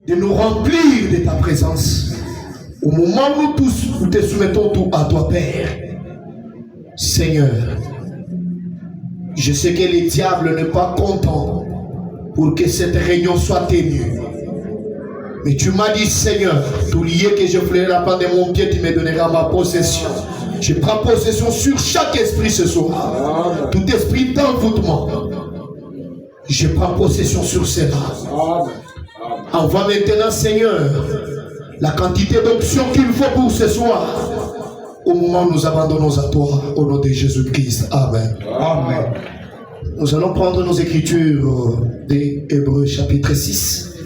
de nous remplir de ta présence. Au moment où nous tous nous te soumettons tout à toi, Père. Seigneur, je sais que le diable n'est pas content pour que cette réunion soit tenue. Mais tu m'as dit, Seigneur, tout lié que je flairai la plante de mon pied, tu me donneras ma possession. Je prends possession sur chaque esprit ce soir. Tout esprit d'envoûtement. Je prends possession sur cela. Envoie maintenant, Seigneur, la quantité d'options qu'il faut pour ce soir. Au moment où nous abandonnons à toi, au nom de Jésus-Christ. Amen. Amen. Nous allons prendre nos écritures des Hébreux chapitre 6.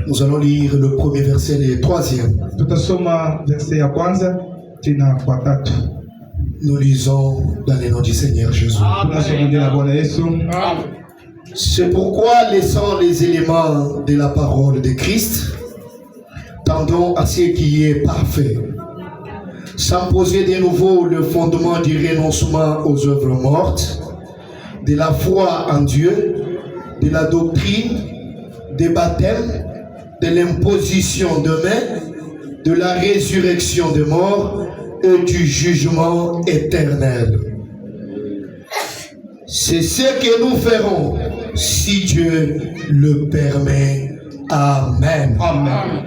Nous allons lire le premier verset et le troisième. Nous lisons dans le nom du Seigneur Jésus. C'est pourquoi, laissant les éléments de la parole de Christ, tendons à ce qui est parfait, sans poser de nouveau le fondement du renoncement aux œuvres mortes, de la foi en Dieu, de la doctrine, des baptêmes, de l'imposition de main, de la résurrection des morts et du jugement éternel. C'est ce que nous ferons si Dieu le permet. Amen. Amen.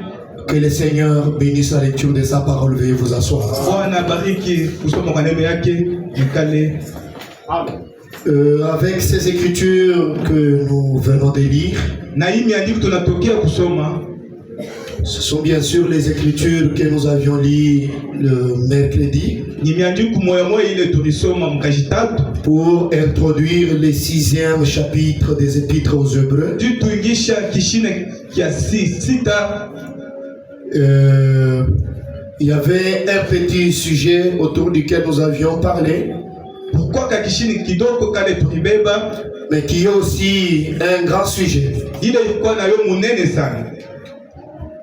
Que le Seigneur bénisse la lecture de sa parole. Veuillez vous asseoir. Avec ces écritures que nous venons de lire, ce sont bien sûr les écritures que nous avions lues le mercredi pour introduire le 6e chapitre des Épîtres aux Hébreux. Il y avait un petit sujet autour duquel nous avions parlé, mais qui est aussi un grand sujet.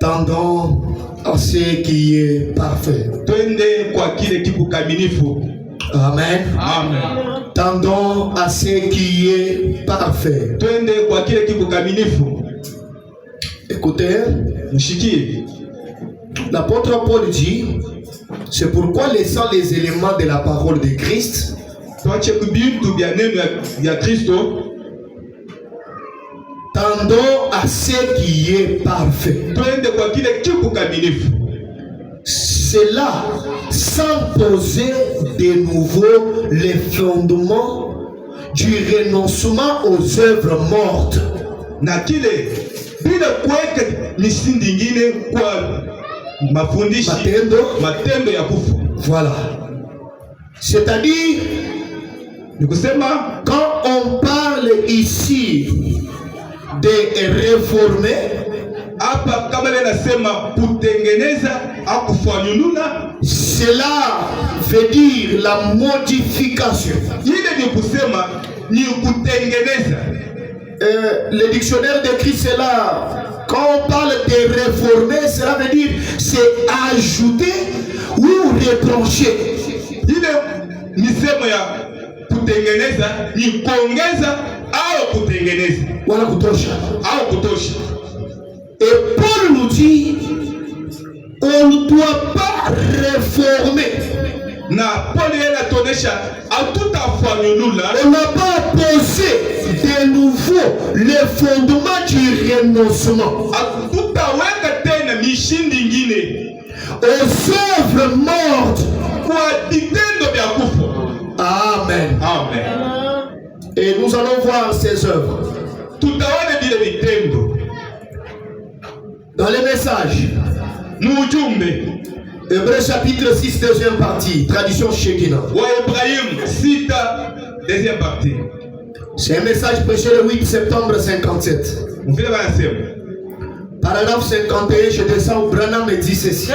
Tendons à ce qui est parfait. Amen. Amen. Tendons à ce qui est parfait. Écoutez, l'apôtre Paul dit, c'est pourquoi laissant les éléments de la parole de Christ, tendons à ce qui est parfait. Cela sans poser de nouveau les fondements du renoncement aux œuvres mortes. Voilà. C'est-à-dire, quand on parle ici de réformer, cela veut dire la modification. Le dictionnaire décrit cela. Quand on parle de réformer, cela veut dire c'est ajouter ou retrancher. Voilà kutosha. Et Paul nous dit, on ne doit pas réformer. On n'a pas posé de nouveau les fondements du renoncement aux œuvres mortes. Amen. Amen. Et nous allons voir ces œuvres dans les messages. Hébreux chapitre 6, deuxième partie, tradition Shekinah. Deuxième partie. C'est un message prêché le 8 septembre 57. Paragraphe 51, je descends où Branham me dit ceci.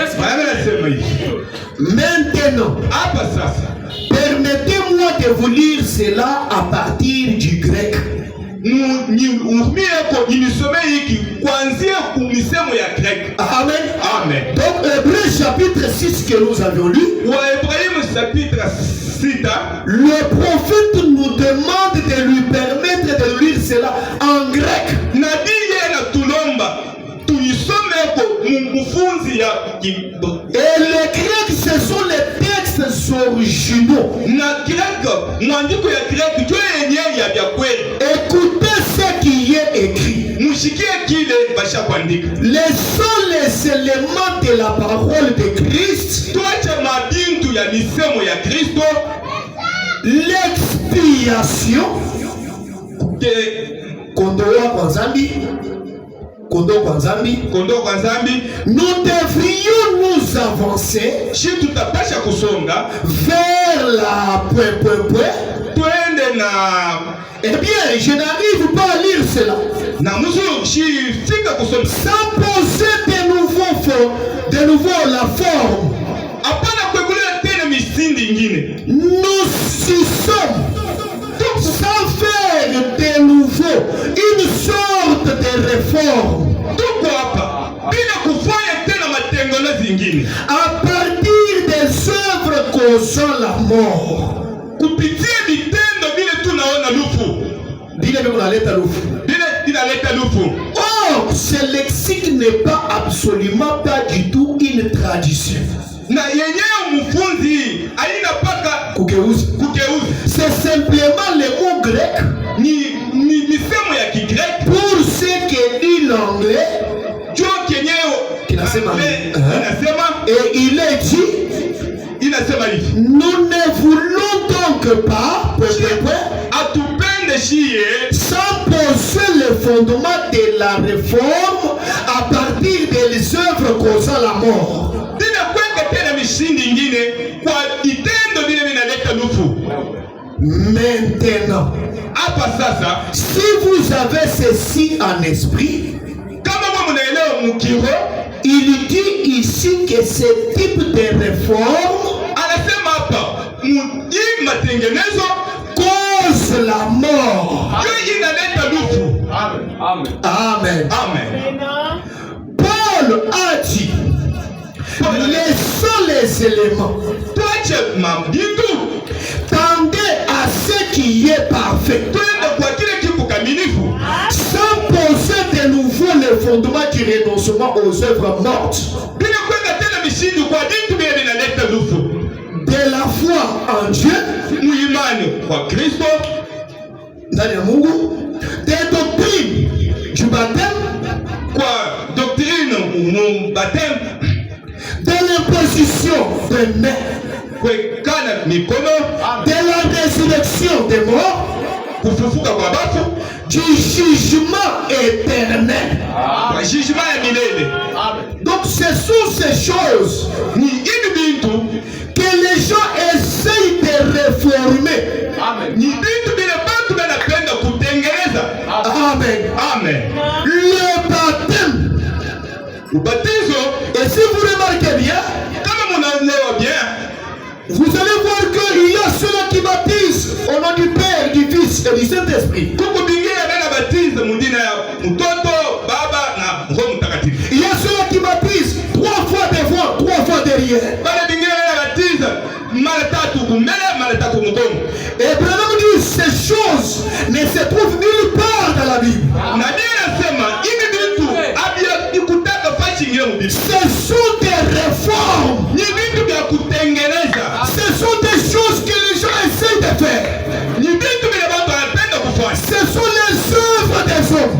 Maintenant, permettez-moi de vous lire cela à partir du grec. Amen. Amen. Donc, Hébreux chapitre 6 que nous avions lu, chapitre 6, le prophète nous demande de lui permettre de lire cela en grec. Et les grecs, ce sont les textes originaux. Écoutez ce qui est écrit. Les seuls éléments de la parole de Christ, l'expiation, nous devrions nous avancer vers la Eh bien, je n'arrive pas à lire cela sans poser de nouveau la forme. Nous y sommes sans faire de nouveau une sorte de réforme. À partir des œuvres causant la mort. Or, ce lexique n'est pas absolument pas du tout une tradition. C'est simplement le mot grec pour ce que dit l'anglais. Et il est dit, nous ne voulons donc pas sans poser le fondement de la réforme à partir des œuvres causant la mort. Maintenant, si vous avez ceci en esprit, il dit ici que ce type de réforme cause la mort. Amen. Amen. Paul a dit les seuls éléments tendez à ce qui est parfait sans poser de nouveau le fondement du renoncement aux œuvres mortes, de la foi en Dieu, des doctrines du baptême, de l'imposition des mains, de la résurrection des morts, du jugement éternel. Donc ce sont ces choses que les gens essayent de réformer. Amen. Amen. Le baptême. Et si vous remarquez bien, vous allez voir qu'il y a ceux-là qui baptisent au nom du Père, du Fils et du Saint-Esprit. Il y a ceux-là qui baptisent 3 fois devant, 3 fois derrière. Et Branham dit ces choses ne se trouvent nulle part dans la Bible. Ce sont des réformes. Ce sont des choses que les gens essayent de faire. Ce sont les œuvres des hommes.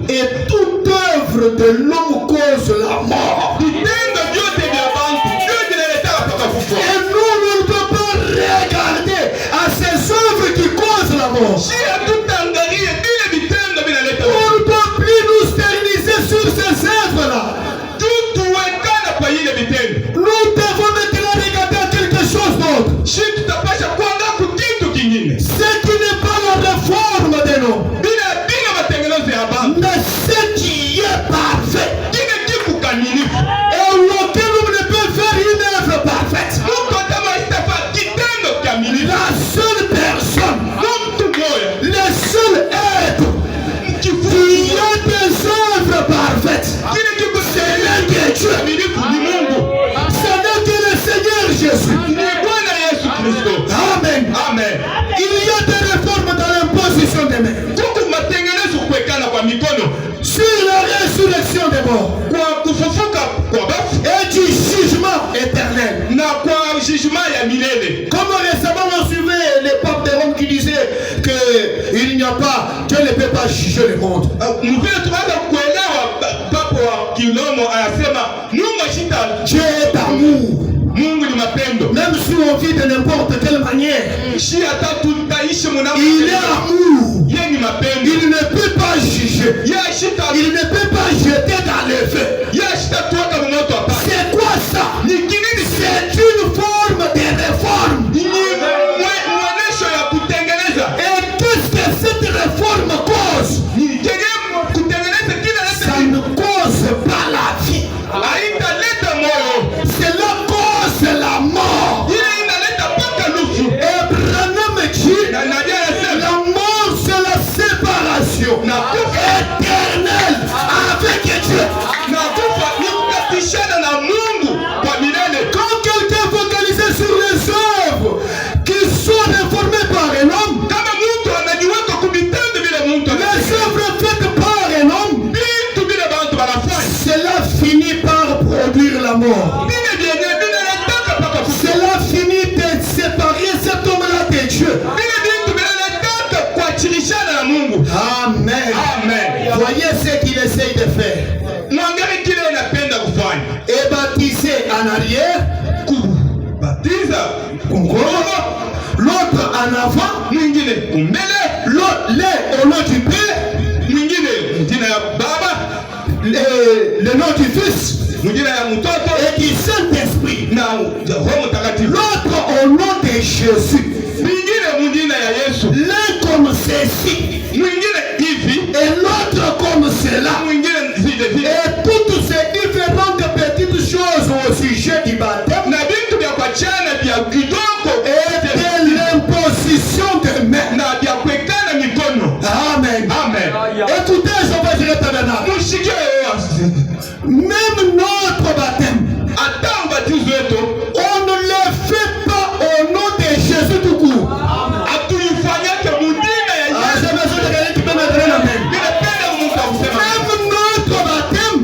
Et toute œuvre de l'homme cause la mort. Et nous ne pouvons pas regarder à ces œuvres qui causent la mort. On ne peut plus nous steriliser sur ces œuvres-là. Nous devons maintenant regarder à quelque chose d'autre. Ce qui n'est pas la réforme de l'homme, mais ce qui est parfait. mort. Et du jugement éternel. Comme récemment on suivait les papes de Rome qui disaient qu'il n'y a pas, Dieu ne peut pas juger le monde. Dieu est amour. Même si on vit de n'importe quelle manière, il est amour. Il ne peut pas juger. Il ne peut pas jeter dans le feu. C'est quoi ça? C'est une forme de réforme. Et qu'est-ce que cette réforme cause? Ça ne cause pas la vie. Cela cause la mort. Et Branham dit, la mort c'est la séparation éternelle avec Dieu. Quand quelqu'un focalise sur les œuvres qui sont réformées par un homme, les œuvres faites par un homme, cela finit par produire la mort. Cela finit de séparer cet homme-là de Dieu. Amen. Voyez ce qu'il essaye de faire. Et baptiser en arrière, l'autre en avant, l'autre au nom du Père, le nom du Fils et du Saint-Esprit. L'autre au nom de Jésus. L'un comme ceci et l'autre comme cela. Et toutes ces différentes petites choses au sujet du baptême et de l'imposition de main. Amen. Écoutez, je vais dire maintenant. Même notre baptême, on ne le fait pas au nom de Jésus tout court. J'ai besoin de quelqu'un qui peut me donner la main. Même notre baptême,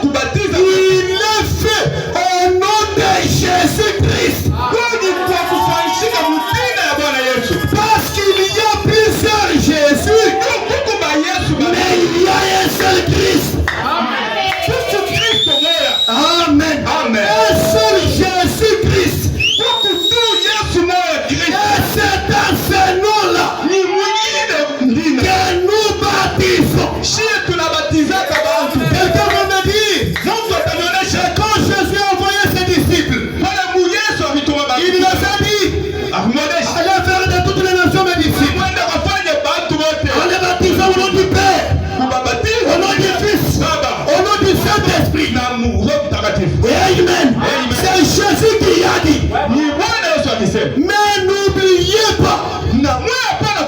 il est fait au nom de Jésus-Christ. Parce qu'il y a plusieurs Jésus, mais il y a un seul Christ. Amen. Un seul Jésus-Christ. Et c'est dans ce nom-là que nous baptisons. Quelqu'un va me dire, quand Jésus a envoyé ses disciples, il les a dit, allez faire de toutes les nations mes disciples, en les baptisant au nom du Père, au nom du Fils, au nom du Saint-Esprit. Amen. C'est Jésus qui a dit. Mais n'oubliez pas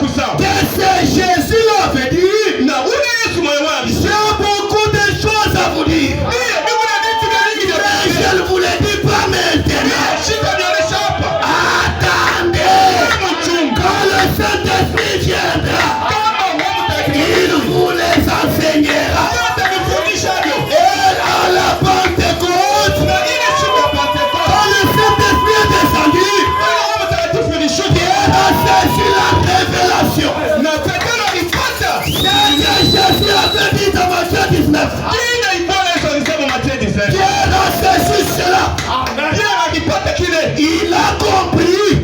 que c'est Jésus l'avait dit. J'ai beaucoup de choses à vous dire. Mais je ne vous le dis pas maintenant. Attendez. Quand le Saint-Esprit viendra, il vous les enseignera. Et à la Pentecôte, quand le Saint-Esprit est descendu, Dieu a saisi la révélation. C'est que Jésus avait dit dans Matthieu 19. Dieu a saisi cela. Il a compris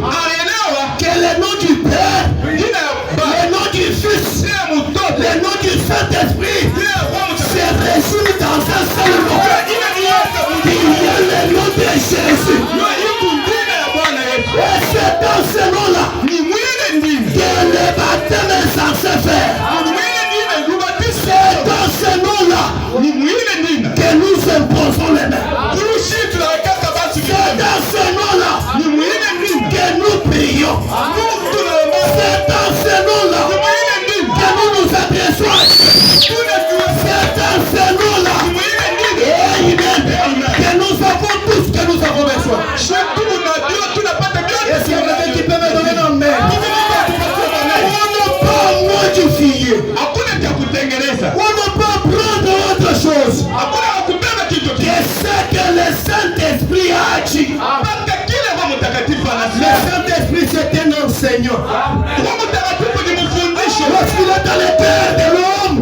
que le nom du Père, le nom du Fils, le nom du Saint-Esprit se résume dans un seul nom. Il y a le nom de Jésus. Et c'est dans ce nom-là que le baptême est censé faire. C'est dans ce nom-là que nous imposons les mains. C'est dans ce nom-là que nous prions. C'est dans ce nom-là que nous nous adressons à Dieu. C'est dans ce nom-là que nous avons tout ce que nous avons besoin. Est-ce qu'il y a quelqu'un qui peut me donner la main? On n'a pas modifié enseignant. Lorsqu'il est dans les terres de l'homme,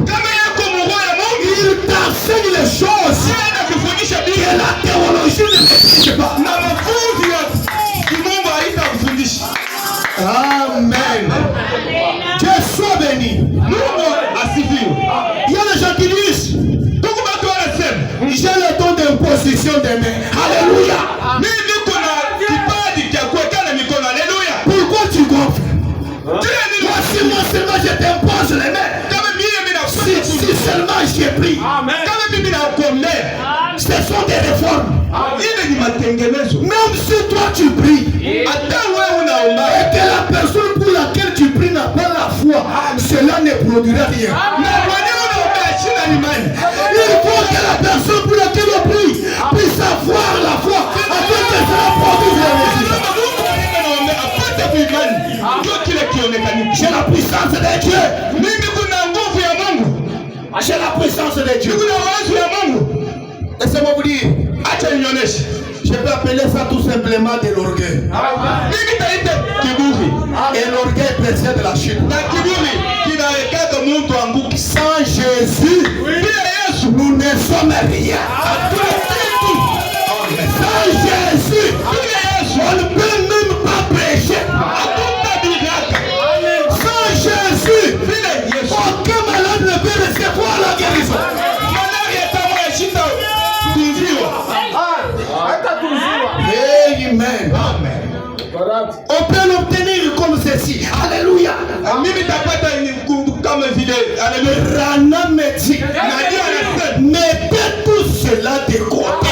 il t'enseigne les choses que la théologie ne maîtrise pas. Amen. Dieu soit béni. Il y a des gens qui disent j'ai le don d'imposition des mains. Alléluia. Pourquoi tu gonfles? Voici moi seulement je t'impose les mains. Si seulement j'ai pris. Ce sont des réformes. Même si toi tu pries et que la personne pour laquelle tu pries n'a pas la foi, cela ne produira rien. Il faut que la personne pour laquelle on prie puisse avoir la foi afin que cela produise le résultat. J'ai la puissance de Dieu. J'ai la puissance de Dieu. Laissez-moi vous dire, je peux appeler ça tout simplement de l'orgueil. Et l'orgueil précède de la chute. Sans Jésus, nous ne sommes rien. Sans Jésus, on ne peut même pas prêcher. Sans Jésus, aucun malade ne peut recevoir la guérison. Amen. On peut l'obtenir comme ceci. Alléluia. Rana me dit, mettez tout cela de côté.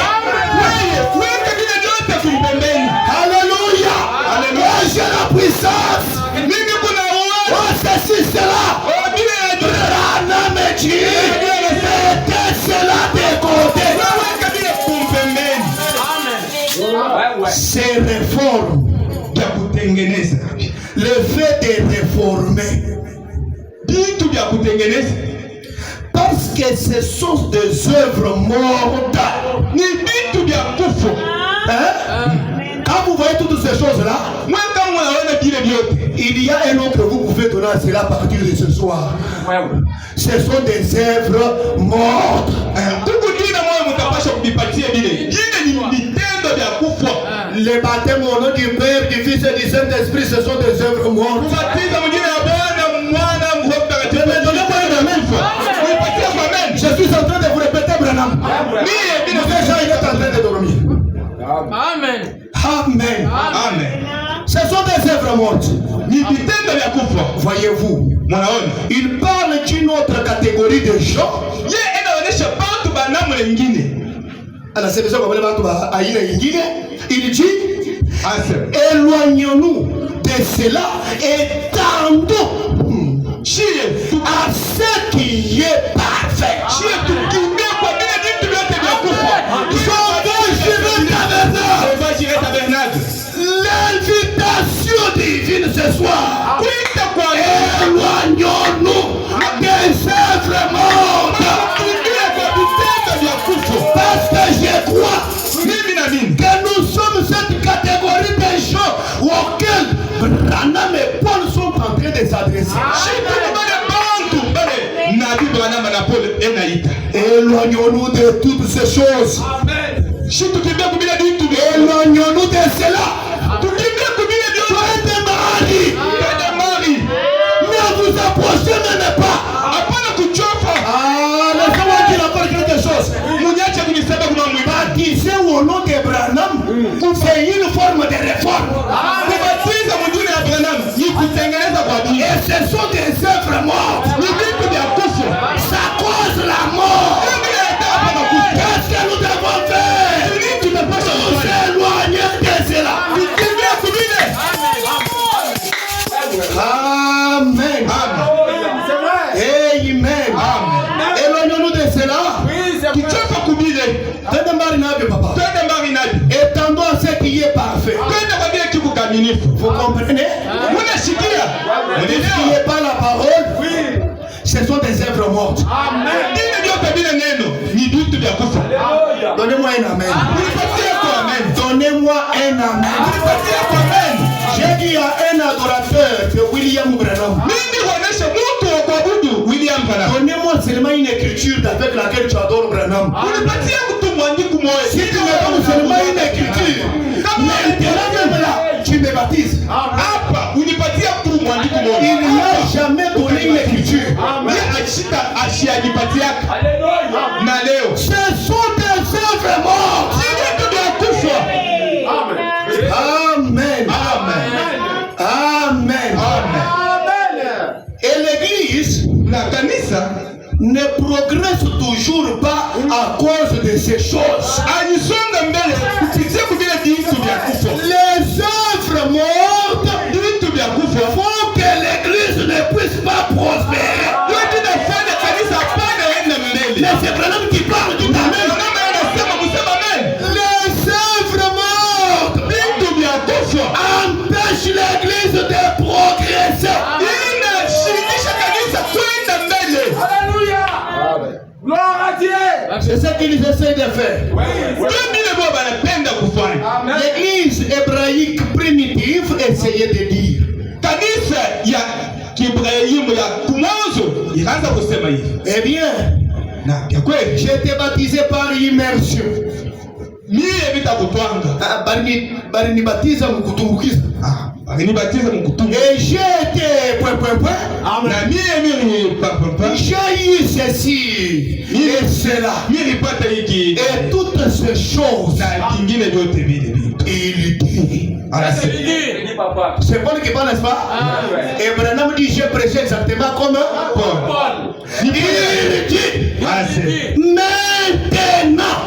Alléluia. J'ai la puissance. Oh, ceci, cela. Rana me dit, mettez cela de côté. Ces réformes, le fait de réformer, parce que ce sont des œuvres mortes. Quand vous voyez toutes ces choses-là, il y a un nom que vous pouvez donner à cela à partir de ce soir. Ce sont des œuvres mortes. Les baptêmes au nom du Père, du Fils et du Saint-Esprit, ce sont des œuvres mortes. Je suis en train de vous répéter, Branham. Déjà, il est en train de dormir. Amen. Amen. Amen. Ce sont des œuvres mortes. Voyez-vous, il parle d'une autre catégorie de gens. Il dit, éloignons-nous de cela et tendons à ce qui est parfait. L'invitation divine ce soir. Éloignons-nous des œuvres mortes. Parce que je crois que nous sommes cette catégorie de gens auxquels Branham et Paul sont en train de s'adresser. Éloignons-nous de toutes ces choses. Éloignons-nous de cela. Soyez des maris. Ne vous approchez même pas. Laissez-moi dire encore quelque chose. Baptiser au nom de Branham, c'est une forme de réforme. Et ce sont des œuvres mortes. Ça cause la mort. Qu'est-ce que nous devons faire? Nous éloigner de cela. Amen. Amen. Éloignons-nous de cela. Étendons à ce qui est parfait. Vous comprenez? Ce qui n'est pas la parole, ce sont des œuvres mortes. Donnez-moi un amen. Donnez-moi un amen. qu'il y a un adorateur de William Branham, donnez-moi seulement une écriture avec laquelle tu adores Branham. Si tu me donnes seulement une écriture, maintenant même là, tu me baptises. Il n'a jamais donné une écriture. Ce sont des œuvres mortes. Amen. Amen. Et l'église ne progresse toujours pas à cause de ces choses. Les œuvres mortes font que l'église ne puisse pas prospérer. Mais c'est Branham qui parle du Amen. Les œuvres mortes empêchent l'église de progresser. Alléluia. Gloire à Dieu. C'est ce qu'ils essaient de faire. L'église hébraïque primitive essayait de dire. Eh bien, j'ai été baptisé par immersion. Et j'ai été j'ai eu ceci et cela et toutes ces choses. Il dit. C'est Paul qui parle, n'est-ce pas? Et Branham dit, j'ai prêché exactement comme Paul. Il dit, maintenant,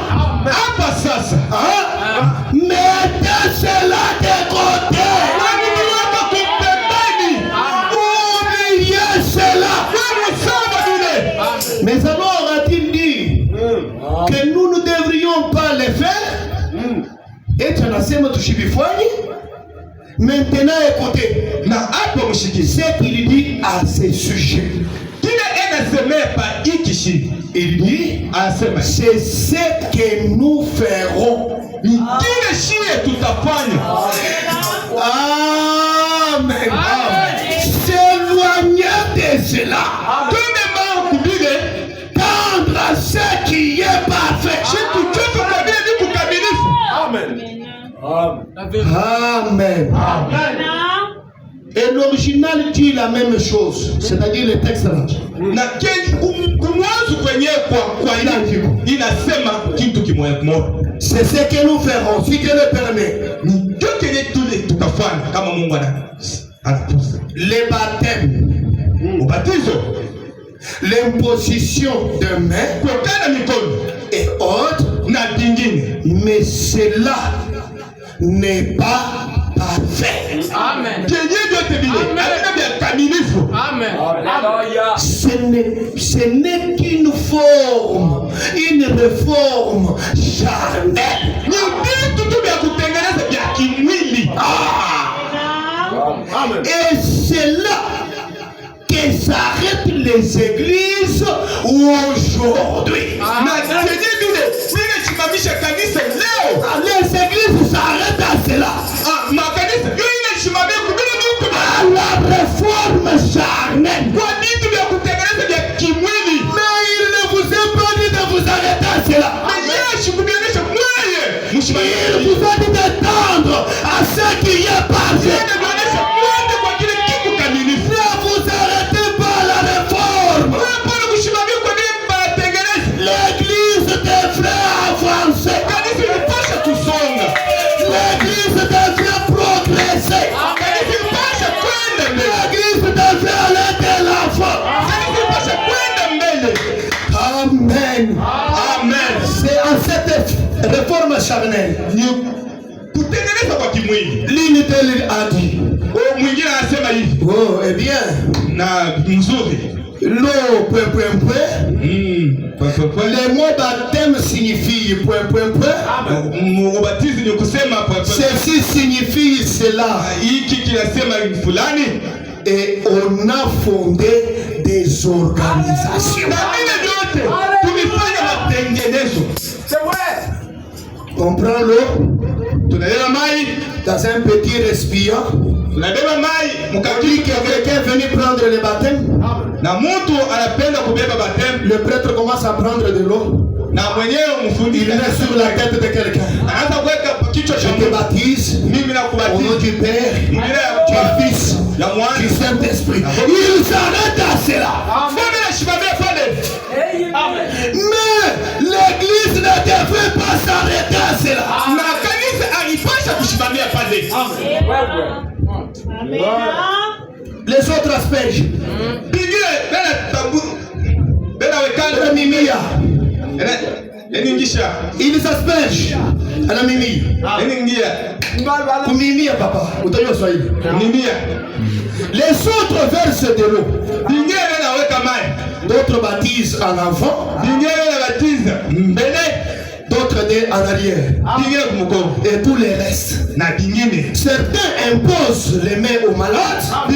mettez cela de côté. Oubliez cela. Mais alors a-t-il dit que nous ne devrions pas le faire? Et tu as maintenant écoutez, ce qu'il dit à ce sujet. Il dit, c'est ce que nous ferons. Amen. S'éloigner de cela. Tendre à ce qui est parfait. Amen. Et l'original dit la même chose, c'est-à-dire le texte là. C'est ce que nous ferons, si Dieu le permet. Les baptêmes, l'imposition de main et autres, mais cela n'est pas parfait. Amen. Ce n'est qu'une forme, une réforme charnelle. Et c'est là que s'arrêtent les églises aujourd'hui. Les églises s'arrêtent à cela. À la réforme charnelle. Mais il ne vous a pas dit de vous arrêter à cela. Il vous a dit d'attendre à ce qui est parfait. Ne vous arrêtez pas à la réforme. L'église devrait avancer. L'église devrait progresser. L'église devrait aller de l'avant. Amen. Amen. C'est à cette réforme charnelle. L'unité a dit. Oh, eh bien. L'eau, le mot baptême signifie ceci signifie cela. Et on a fondé des organisations. C'est vrai. On prend l'eau, dans un petit récipient. Dit que quelqu'un est venu prendre le baptême. Le prêtre commence à prendre de l'eau. Il met sur la tête de quelqu'un. Je te baptise au nom du Père, du Fils, du Saint-Esprit. Il s'arrête à cela. Mais l'église ne devrait pas s'arrêter à cela. Les autres asperges. Ils aspergent à la mimi. Mimia, papa. Les autres versent de l'eau. D'autres baptisent en avant. D'autres en arrière. Et tous les restes. Certains imposent les mains aux malades. Et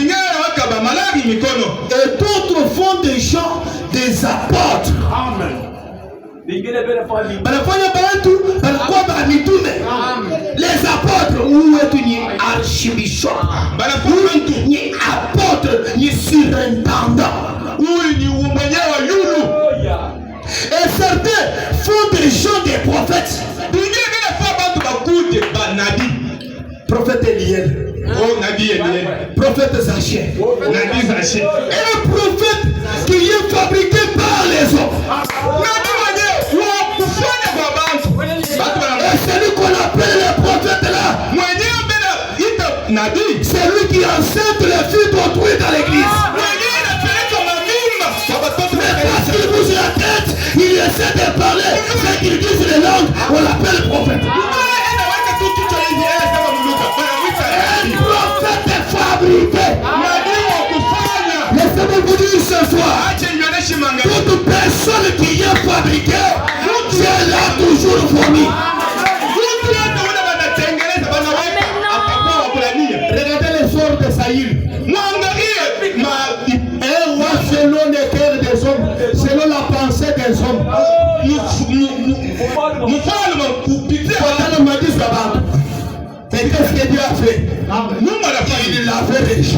d'autres font des gens des apôtres. Amen. Les apôtres, où est ni archibishop, ni apôtre, ni surintendant. Et certains font des gens des prophètes. Prophète Eliel. Prophète Zachée. Et un prophète qui est fabriqué par les hommes. Et celui qu'on appelle le prophète là, c'est lui qui enseigne les filles d'autrui dans l'église. Mais parce qu'il bouge la tête, il essaie de parler, c'est qu'il dit les langues, on l'appelle prophète. Un prophète est fabriqué. Laissez-moi vous dire ce soir, toute personne qui est fabriquée, Dieu l'a toujours fourni. Regardez les sorts de Saïl. Un roi selon les cœurs des hommes, selon la pensée des hommes. Mais qu'est-ce que Dieu a fait? Il l'avait rejeté.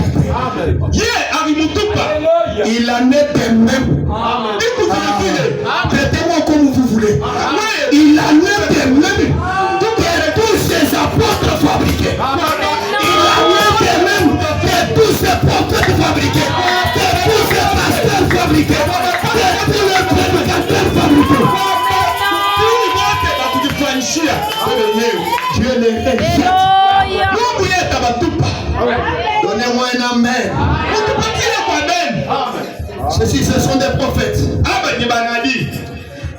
Il en est de même. Traitez-moi comme vous voulez. Il en est de même que tous ces apôtres fabriqués. Il en est de même que tous ces prophètes fabriqués. Que tous ces pasteurs fabriqués. Que tous les prédicateurs fabriqués. Dieu les rejette. Donnez-moi un amen. Ceci, ce sont des prophètes.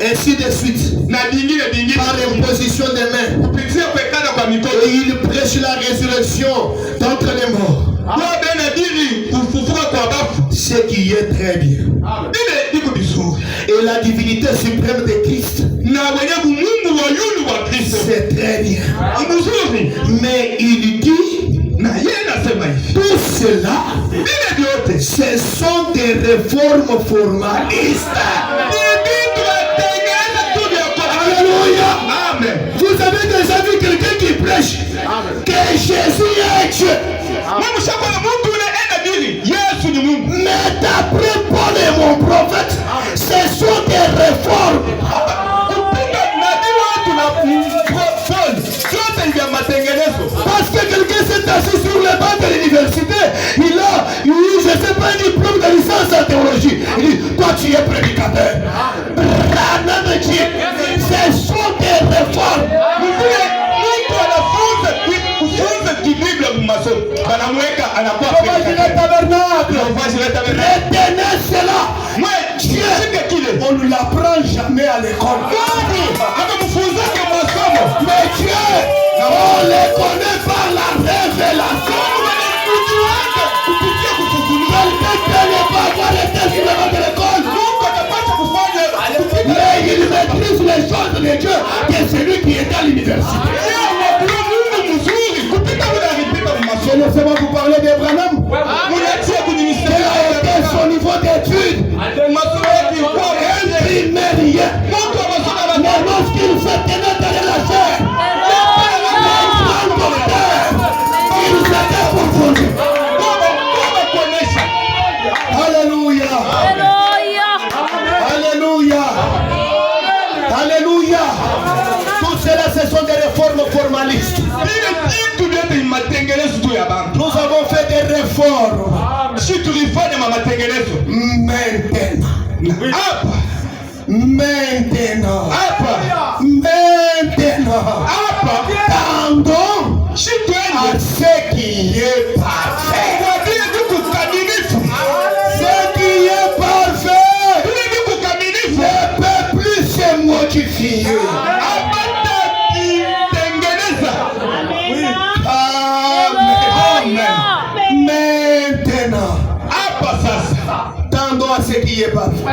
Ainsi de suite. Par l'imposition des mains. Et il prêche la résurrection d'entre les morts. Ce qui est très bien. Et la divinité suprême de Christ. C'est très bien. Mais il dit tout cela, ce sont des réformes formalistes. Alléluia. Amen. Vous avez déjà vu quelqu'un qui prêche que Jésus est Dieu. Mais d'après Paul et mon prophète, ce sont des réformes. Parce que quelqu'un s'est assis sur le banc de l'université, il a eu, je ne sais pas, un diplôme de licence en théologie. Il dit, toi tu es prédicateur. Ce sont des réformes. Retenez cela. Dieu, on ne l'apprend jamais à l'école. Mais Dieu, on les connaît par la révélation. Quelqu'un qui n'est pas avoir été sur le banc de l'école, mais il maîtrise les choses de Dieu que celui qui est à l'université. Laissez-moi vous parler d'Abraham. Quel a été son niveau d'études? Imprimé rien. Mais lorsqu'il se tenait derrière la chair, Alléluia. Tout cela, ce sont des réformes formalistes. Nous avons fait des réformes. Maintenant. Tendons à ce qui est parfait. Ce qui est parfait ne peut plus se modifier. Maintenant, tendons à ce qui est parfait.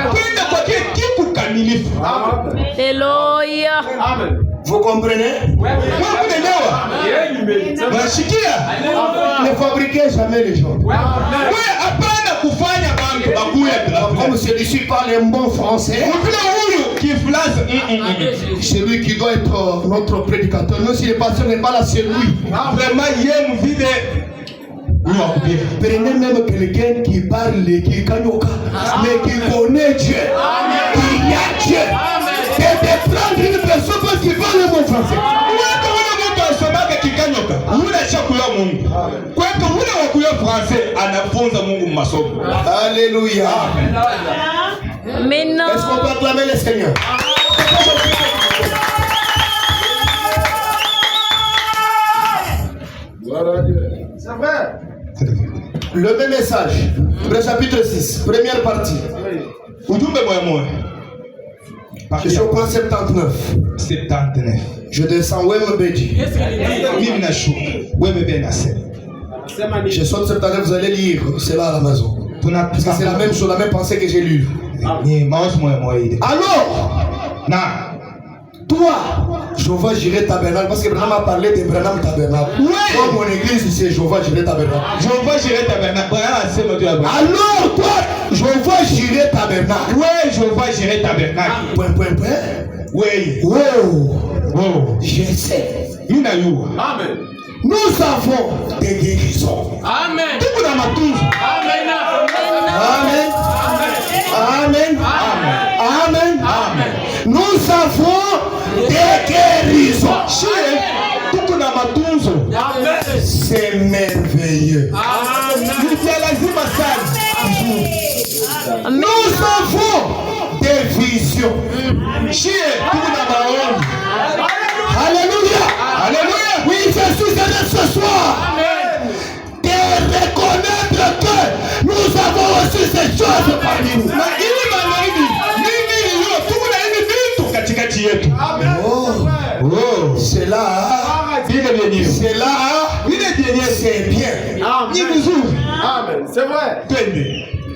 Alléluia. Vous comprenez? Ne fabriquez jamais les gens. Comme celui-ci parle un bon français, celui qui doit être notre prédicateur. Nous, si le pasteur n'est pas là, c'est lui. Prenez même quelqu'un qui parle, qui kanyoka, mais qui connaît Dieu. Il y a Dieu. Et de prendre une personne parce qu'il parle le mot français. Alléluia. Est-ce qu'on peut acclamer le Seigneur? C'est vrai. Le même message, le chapitre 6, première partie. Je suis au point 79. Je descends Wembedi. Je saute 79, vous allez lire cela à la maison. Parce que c'est la même chose, la même pensée que j'ai lue. Alors, toi, Jéhovah Jireh Tabernacle, parce que Branham a parlé de Branham Tabernacle. Moi, mon église, c'est Jéhovah Jireh Tabernacle. Alors, toi, Jéhovah Jireh Tabernacle. Point. Oui. Wow. Je sais. Amen. Nous avons des guérisons. Amen. Amen. Nous avons des guérisons. C'est merveilleux. Nous avons des visions. Alléluia. Oui, je suis allé ce soir. De reconnaître que nous avons reçu ces choses parmi nous. C'est là, c'est bien. Amen. C'est vrai.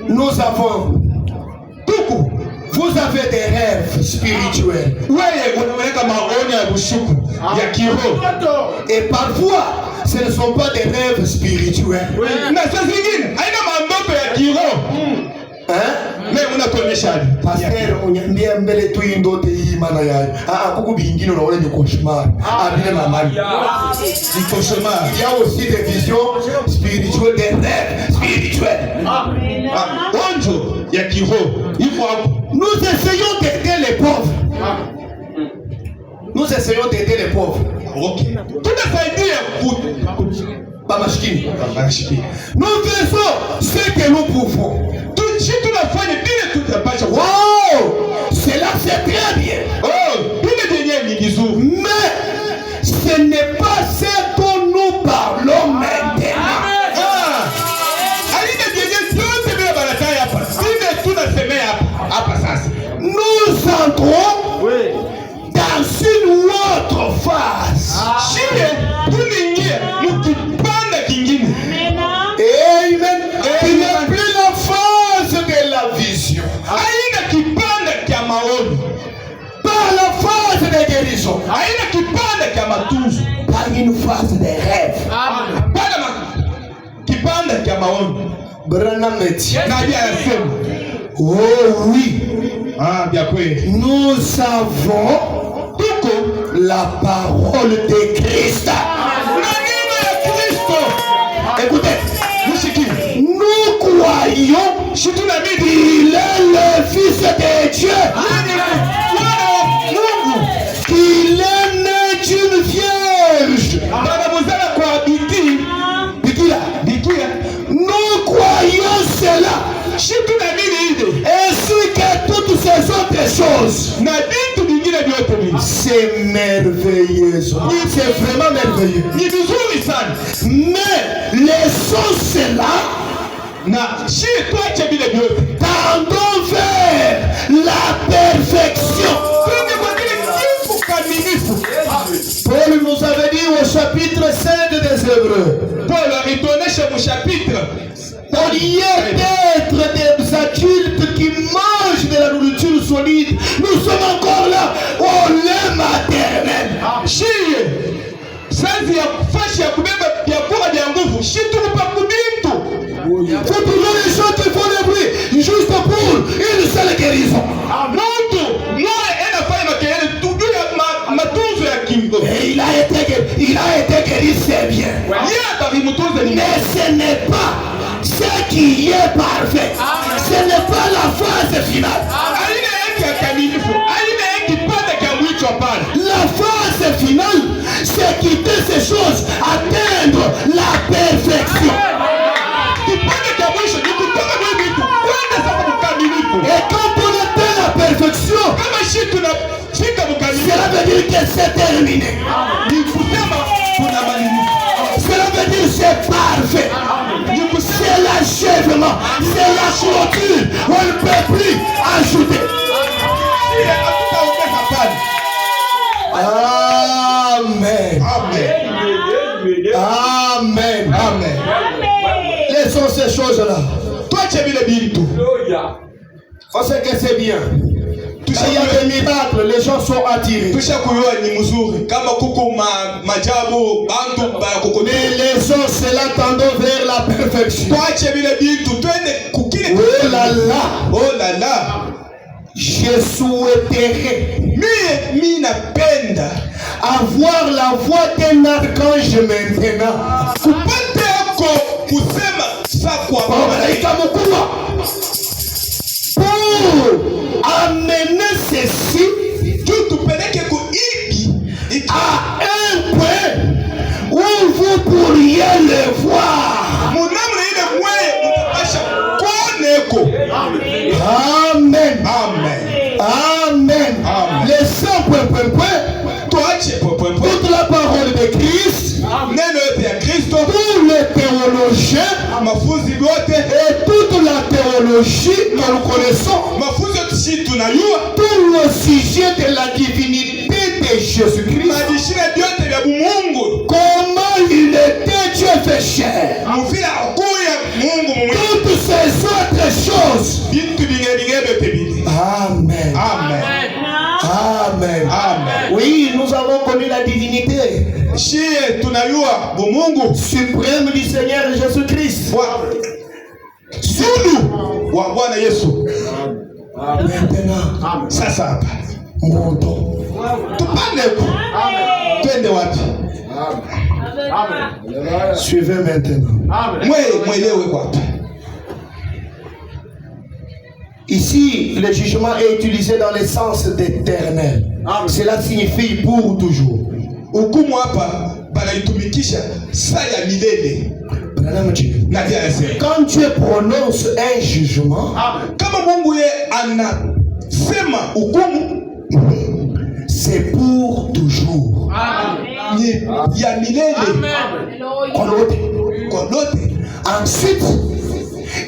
Nous avons, vous avez des rêves spirituels. Et parfois, ce ne sont pas des rêves spirituels. Pasteur, uniambia mbele tu ndoto hii maana yayo. Kuku bingine unaona ni cauchemar. Bila mamani. C'est cauchemar. Il y a aussi des visions spirituelles, des rêves spirituels. Nous essayons d'aider les pauvres. Nous essayons d'aider les pauvres. Nous faisons ce que nous pouvons. Wow, cela c'est très bien. Mais ce n'est pas ce dont nous parlons maintenant. Nous entrons dans une autre phase. Amen. Il n'est plus la phase de la vision. Pas la phase de guérison. Pas une phase de rêve. Branham oh oui. Nous avons la parole de Christ. Écoutez, nous croyons qu'il est le Fils de Dieu. choses, c'est merveilleux. C'est vraiment merveilleux. Mais laissons cela. Tendons vers la perfection. Paul nous avait dit au chapitre 5 des Hébreux. Au lieu d'être des adultes qui mangent de la nourriture solide, nous sommes encore là au lait maternel. C'est toujours les gens qui font le bruit juste pour une seule guérison. Et il a été guéri, c'est bien. Mais ce n'est pas ce qui est parfait. Ce n'est pas la phase finale. La phase finale, c'est quitter ces choses, atteindre la perfection. Et quand on atteint la perfection, cela veut dire que c'est terminé. Cela veut dire que c'est parfait. C'est l'achèvement. C'est la clôture. On ne peut plus ajouter. Amen. Amen. Amen. Laissons ces choses-là. Toi, tu as vu le biltou. On sait que c'est bien. Il y a des miracles, les gens sont attirés. Mais laissons cela tendant vers la perfection. Oh là là. Je souhaiterais avoir la voix d'un archange maintenant. Pour amener ceci à un point où vous pourriez le voir. Amen. Amen. Amen. Les 100 toute la parole de Christ, tous les théologiens et toute la théologie que nous connaissons, tout le sujet de la divinité de Jésus-Christ, comment il était Dieu fait chair, toutes ces autres choses. Amen. Amen. Amen. Amen. Oui, nous avons connu la divinité suprême du Seigneur Jésus-Christ. Maintenant, ça. Montons. Suivez maintenant. Ici, le jugement est utilisé dans le sens d'éternel. Cela signifie pour toujours. Quand Dieu prononce un jugement, c'est pour toujours. Ensuite,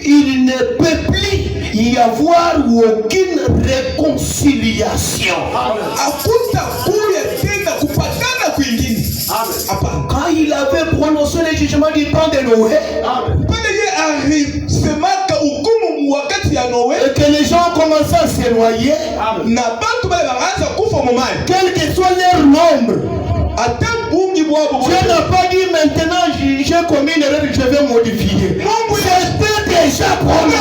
il ne peut plus y avoir aucune réconciliation. Quand il avait prononcé le jugement du temps de Noé, et que les gens commençaient à se noyer, quel que soit leur nombre, Dieu n'a pas dit maintenant j'ai commis une erreur, je vais modifier. C'était déjà promis.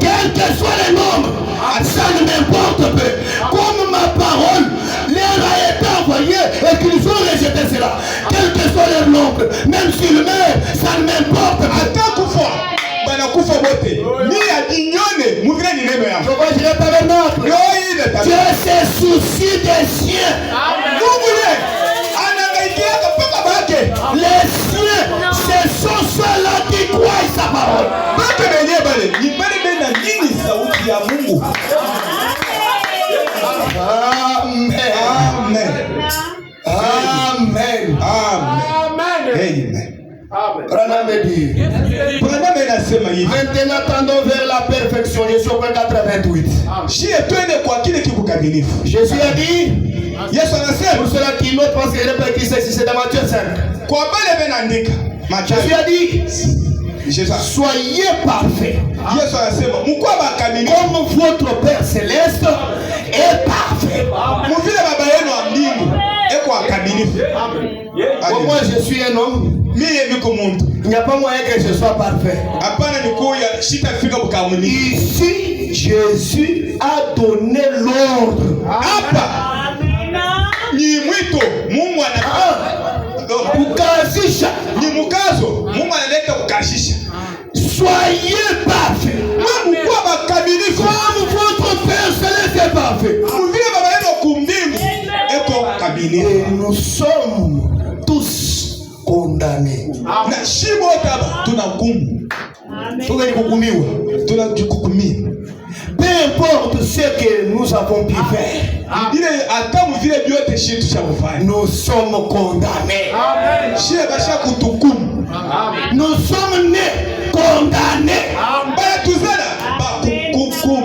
Quel que soit le nombre, ça ne m'importe pas. Comme ma parole leur a été envoyée et qu'ils ont rejeté cela. Quel que soit leur nombre, même s'ils meurent, ça ne m'importe pas. Dieu se soucie des siens. Les siens, ce sont ceux-là qui croient sa parole. Mungu. Amen. Amen. Amen. Amen. Branham dit. Branham anasema hivi. Maintenant tendons vers la perfection. Je suis au 88. Shie twende kwa kile kikamilifu. Jésus a dit. Yesu anasema. Pour ceux qui notent parce qu'il répète ici, c'est dans Matthieu 5. Kwa bale benaandika. Jésus a dit. Jésus. Soyez parfaits. Yesu anasema mkuwa bakamilifu. Comme votre Père céleste est parfait. Mvile baba yenu wa mbingu eko akamilifu. Moi je suis un homme. Il n'y a pas moyen que je sois parfait. Ici, Jésus a donné l'ordre. Soyez parfaits. Comme votre Père céleste est parfait. Et nous sommes tous condamnés. Peu importe ce que nous avons pu faire, nous sommes condamnés. Nous sommes nés condamnés.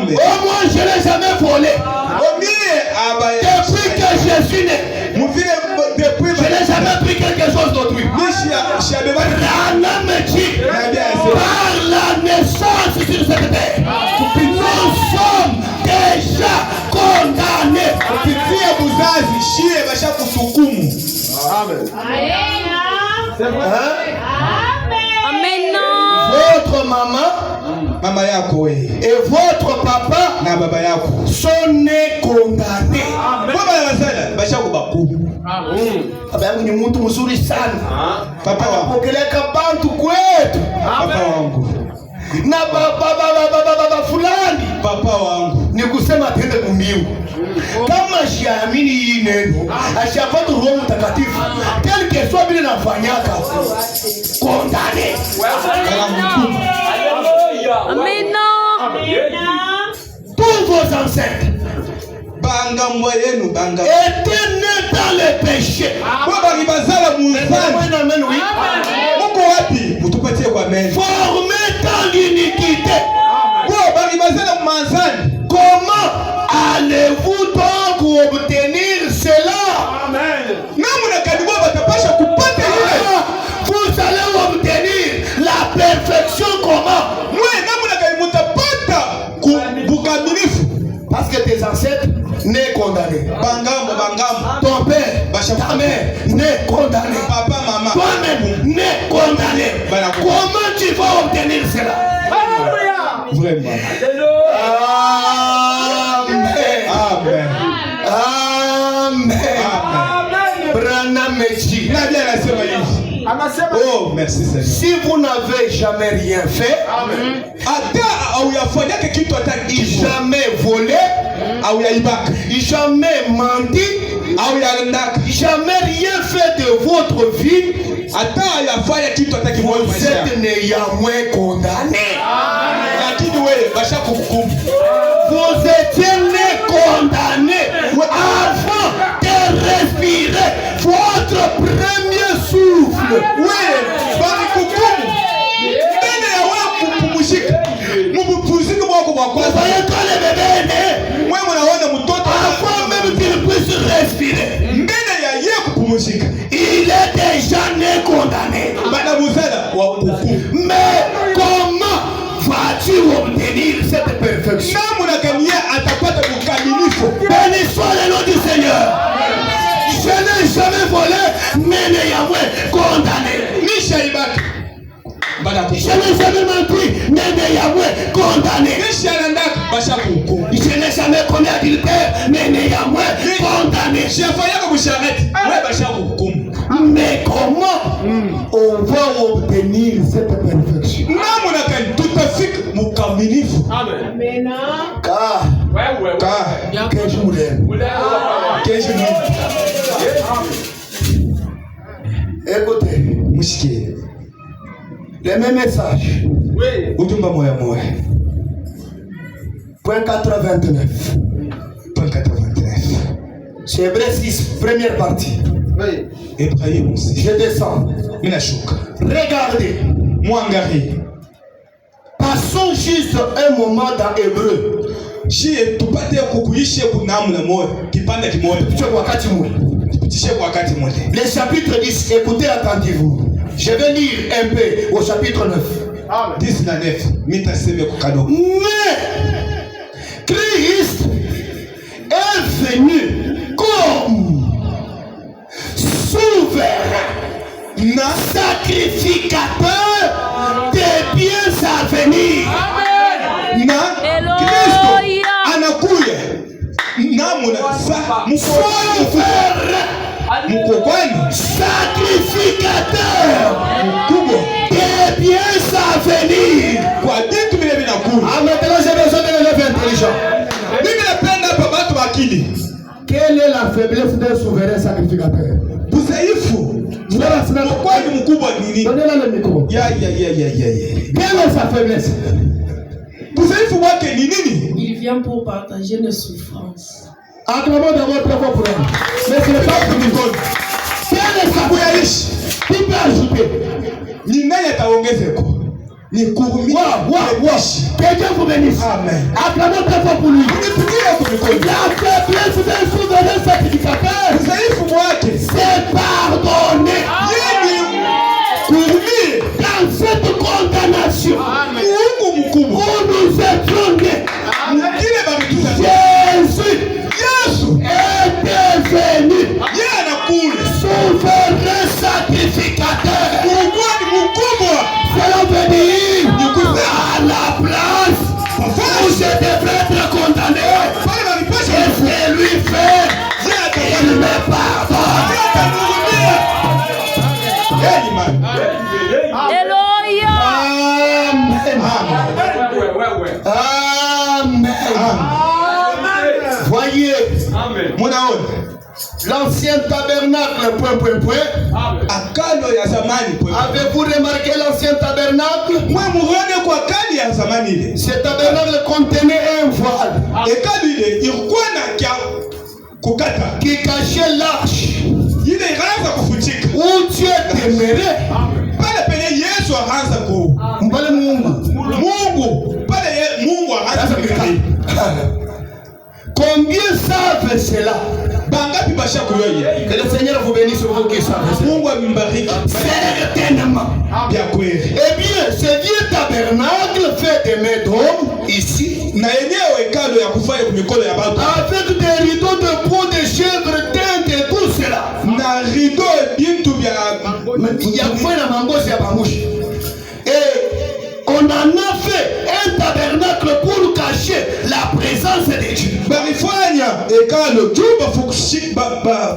Au moins je n'ai jamais volé. Depuis que je suis né, je n'ai jamais pris quelque chose d'autrui. Branham dit, par la naissance sur cette terre, nous sommes déjà condamnés. Amen. Votre maman et votre papa sont nés condamnés. Baba yangu ni mtu mzuri sana. Anapokeleka bantu kwetu. Na baba fulani. Papa wangu. Ni kusema tende kumbiu. Kama siamini hii neno, ashapata Roho Mtakatifu. Tel que soit bila nafanyaka. Condamné. Amen. Tous vos ancêtres étaient nés dans le péché. Formés dans l'iniquité. Comment allez-vous donc obtenir cela? Vous allez obtenir la perfection comment? Parce que tes ancêtres nés condamnés. Ton père, ta mère nés condamnés. Toi-même nés condamnés. Comment tu vas obtenir cela? Vraiment. Amen. Amen. Branham dit. Oh, merci Seigneur. Si vous n'avez jamais rien fait, jamais volé, jamais menti, jamais rien fait de votre vie, vous êtes néanmoins condamné. Vous étiez nés condamnés avant de respirer votre premier souffle. Vous voyez quand le bébé est né, avant même qu'il puisse respirer, il est déjà né condamné. Mais comment vas-tu obtenir cette perfection? Béni soit le nom du Seigneur. Je n'ai jamais volé, mais néanmoins condamné. Je n'ai jamais menti, mais néanmoins condamné. Je n'ai jamais commis adultère, mais néanmoins condamné. Mais comment on va obtenir cette perfection? Amen. Car que je vous l'aime. Écoutez, le même message. Point 89. Point 89. C'est Hébreu 6, première partie. Oui. Hébraïm aussi. Je descends. Minashuka. Regardez. Mwangari. Passons juste un moment dans Hébreu. Shie tupate kukuishe kunamna moyo. Kipanda kimoja. Le chapitre 10, écoutez attentivement. Je vais lire un peu au chapitre 9. Amen. 10 na 9. Mitaseme kukado. Mais Christ est venu comme souverain, sacrificateur des biens à venir. Na Kristo anakuya namuna Souverain, sacrificateur des biens à venir. kwa vitu vile vinakuja. Ah, maintenant j'ai besoin de l'élève intelligent. Mimi napenda hapa watu wakili. Quelle est la faiblesse d'un souverain sacrificateur? Udhaifu kwani mkubwa ni nini? Donnez-la le micro. Ya. Quelle est sa faiblesse? Udhaifu wake ni nini? Il vient pour partager nos souffrances. Acclamons d'abord très fort pour elle. Mais ce n'est pas pour nous autres. Quelle est sa faiblesse? Qui peut ajouter? Ni nani ataongezeko? Ni kuhurumia. Que Dieu vous bénisse. Amen. Acclamons très fort pour lui. Unipigie kwa mikono. La faiblesse d'un souverain sacrificateur, Udhaifu wake c'est pardonner. yeye kuhurumia. Dans cette condamnation, Mungu mkubwa. où nous étions nés, Kile bamituza. Jésus Yesu était venu yeye anakula. souverain sacrificateur. Mungu ni mkubwa. Cela veut dire à la place où je devrais être condamné, Pale balipasha et c'est lui fait, il me pardonne. Hey man. Alléluia. Amen. Amen. Voyez, Munaona l'ancien tabernacle, akalo ya zamani po. Avez-vous remarqué l'ancien tabernacle? Mwe muone kwa kali ya zamani ile. Ce tabernacle contenait un voile Hekalu ile ilikuwa na kia kukata. qui cachait l'arche Ile ikaanza kufutika. où Dieu demeurait. Pale penye Yesu akaanza ku. Mbale Mungu. Mungu pale Mungu akaanza kukaa. Combien savent cela? Bangapi basha kuyoye. Que le Seigneur vous bénisse vous qui savez cela. Mungu ambariki. Certainement. Bien kweli. Eh bien, ce vieux tabernacle fait des mains d'homme ici, Na yenyewe hekalu ya kufanya kwa mikono ya watu. avec des rideaux de peau de chèvre, teinte et tout cela. Na rido bintu vya Il y a quoi dans ma bouche, il y a pas mouche. Et on en a fait un tabernacle pour cacher la présence de Dieu. balifanya hekalu juu bafukushi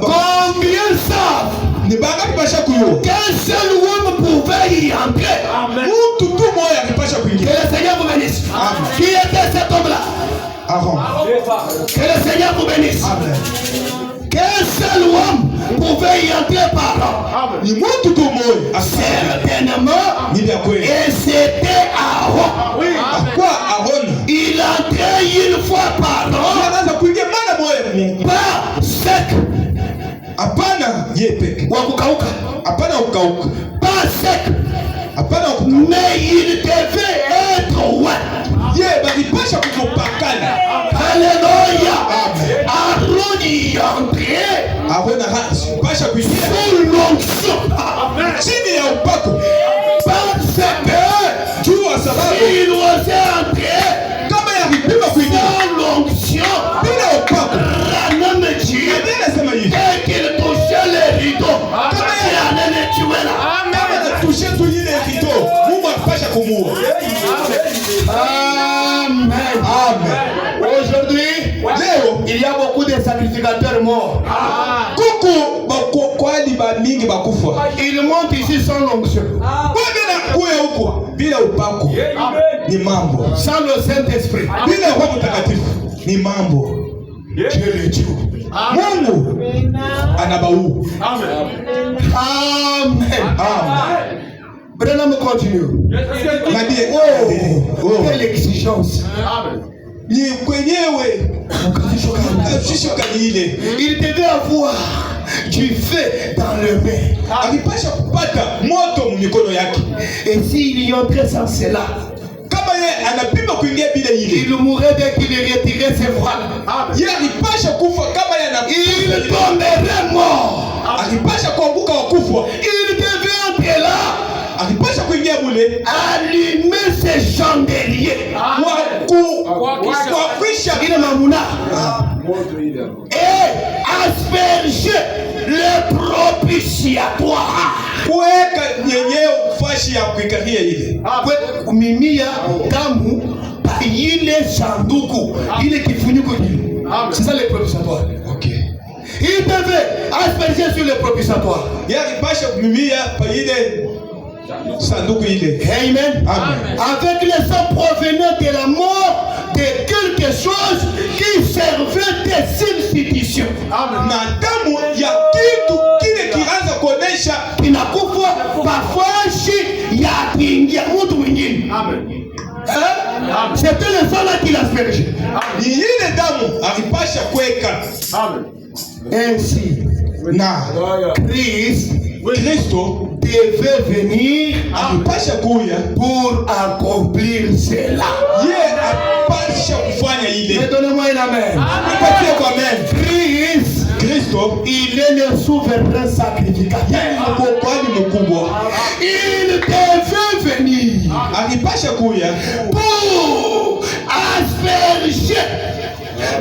Combien savent ni bangapi basha kuyo. qu'un seul homme pouvait y entrer? Mtu tu moja alipasha Que kuingia. le Seigneur vous bénisse. Amen. Qui était cet homme-là? Aaron. Que le Seigneur vous bénisse. Amen. Qu'un seul homme pouvait y entrer par an. Ni mtu tu moja. Certainement. Ni vya kweli. Et c'était Aaron. Akwa Aaron. Il entrait une fois par an. Anaanza kuingia mara moja Mungu. Pas sec. Hapana yeye peke. Wakukauka. Hapana ukauka. Pas sec. Hapana ukauka. Mais il devait être ouest. Yeye balipasha kumupakana. Alléluia. Amen. Aaron y entrait Aaron pasha kuingia. sous l'onction. Chini ya upako. Parce que Juu sababu il osait entrer kama ya vipima kuingia. dans l'onction. Bila upako. Ranam Dieu. Ndiye anasema hivi. Dès qu'il touchait les rideaux, Kama il en est tué là. Kama natushe tu ile kitu, Mungu akipasha kumuua. Amen. Amen. Aujourd'hui, Leo il y a beaucoup de sacrificateurs morts. kuku bakwali ba mingi bakufa. Ils montent ici sans l'onction, Bwana nakuya huko bila upako. Ni mambo. sans le Saint-Esprit. Bila Roho Mtakatifu ni mambo. Dieu le tue. Mungu anabau. Amen. Amen. Branham continue. Nabii Oh, quelle exigence. ni kwenyewe ukazishoka ni ile. Il devait avoir du feu dans le main. Alipasha kupata moto mumikono yake. Et s'il y entrait sans cela, kama yeye anapima kuingia bila ile, il mourrait dès qu'il retirait ses voiles. Yeye alipasha kufa kama yeye il tomberait mort. Alipasha kuanguka wakufa. Il devait entrer là, alipasha kuingia mule, allumer ses chandeliers, kuakwisha ile mamuna, et asperger le propitiatoire, kuweka nyenyeo fashi ya kuikaria ile, kumimia damu pa ile sanduku, ile kifuniko kile. C'est ça le propitiatoire. OK. Il devait asperger sur le propitiatoire. Yeye alipasha kumimia pa ile sanduku ile. Amen. Amen. Avec le sang provenant de la mort de quelque chose qui servait de substitution. Na damu ya kitu kile kianza kuonesha kinakufa pafashi ya kuingia mtu mwingine. C'était le sang là qu'il aspergeait. Ni ile damu alipasha kuweka. Ainsi, na Kristo devait venir alipasha kuya pour accomplir cela. Yeye alipasha kufanya ile. Donnez-moi un amen. Nipatie kwa amen. Kristo, il est le souverain sacrificateur. Il devait venir alipasha kuya pour asperger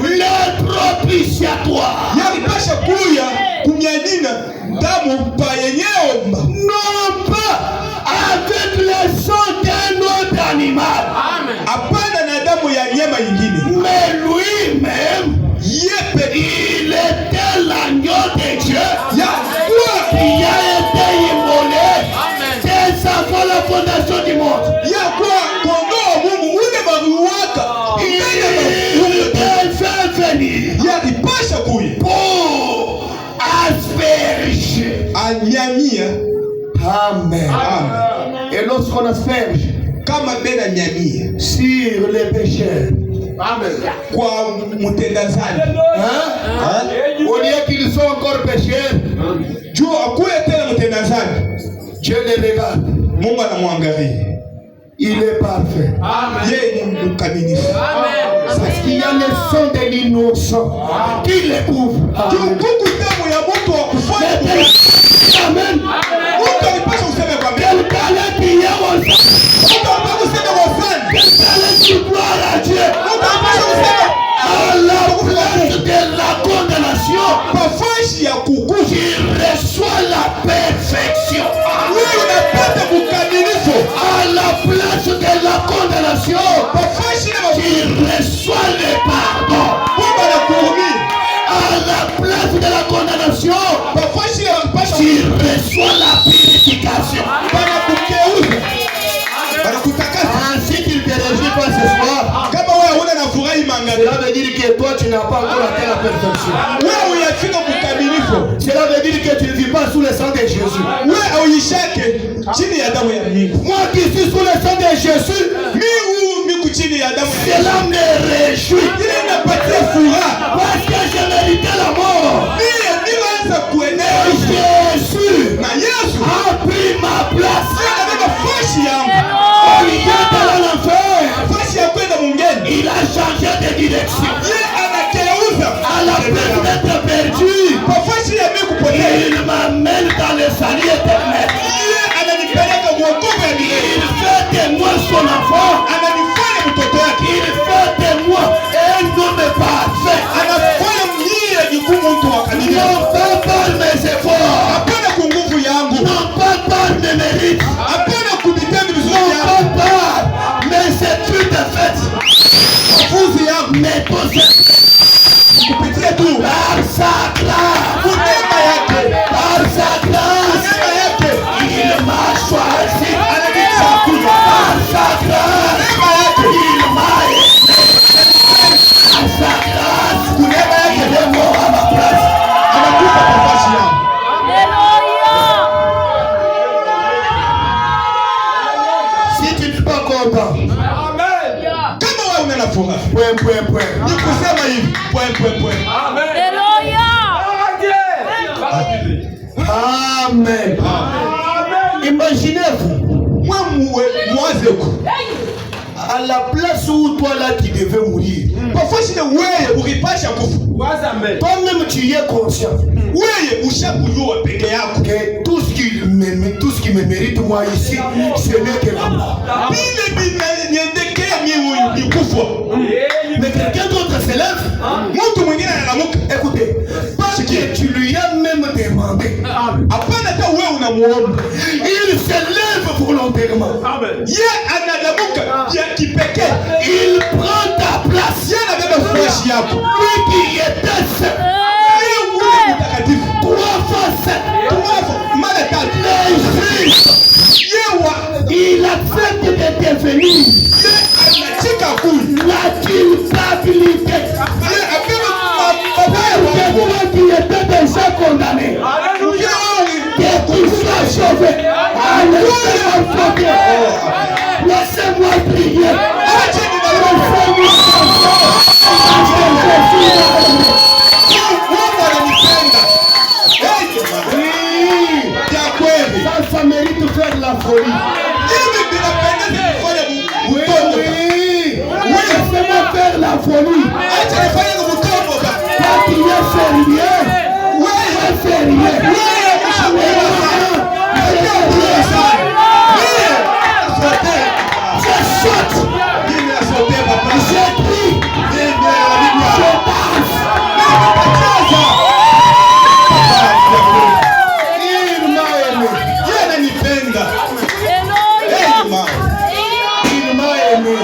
le propitiatoire. Alipasha kuya kunyanyina damu pa yenyewe, non pas avec le sang d'un autre animal. Hapana na damu ya nyama nyingine. Mais lui-même, il était l'agneau de Dieu qui a été immolé dès avant la fondation du monde. Il devait venir pour asperger. Amen. Et lorsqu'on asperge sur les pécheurs, au lieu qu'ils sont encore pécheurs, Dieu les regarde. Il est parfait. Parce qu'il y a le sang de l'innocent qui les couvre. Amen. Gloire à Dieu. À la place de la condamnation, il reçoit la perfection. À la place de la condamnation, il reçoit le pardon. À la place de la condamnation, il reçoit la purification. Ainsi qu'il te réjouit pas ce soir, cela veut dire que toi tu n'as pas encore atteint la perfection. Cela veut dire que tu ne vis pas sous le sang de Jésus. Moi qui suis sous le sang de Jésus, cela me réjouit. Parce que je méritais la mort. Jésus a pris ma place. Au lieu d'aller à l'enfer, il a changé de direction. À la place d'être perdu, il m'amène dans le salut éternel. Il fait de moi son enfant. Il fait de moi un homme parfait. Non pas par mes efforts, non pas par mes mérites, non pas par mes études faites, mais par sa grâce, par sa grâce, il m'a choisi, par sa grâce, il m'a aidé, par sa grâce, il est mort à ma place. Si tu n'es pas content, hakuna na furaha. Ni kusema hivi. Amen. Amen. Imaginez-vous. À la place où toi là qui devais mourir. Parfois si le wewe ukipasha kufa. Toi-même tu y es conscient. Wewe ushakujua peke yako. Que tout ce qui me mérite moi ici, ce n'est que la mort. Mais quelqu'un d'autre se lève. Écoutez, parce que tu lui as même demandé. Il se lève volontairement. Il prend ta place. Lui qui était seul. 3 fois 7. Il accepte de devenir la culpabilité. Toi qui étais déjà condamné, que tu sois sauvé. Laissez-moi prier. Ça mérite de faire la folie. Oui. Laissez-moi faire la folie. Quand il est sérieux. Je saute. Je crie. Je danse. Il m'a aimé.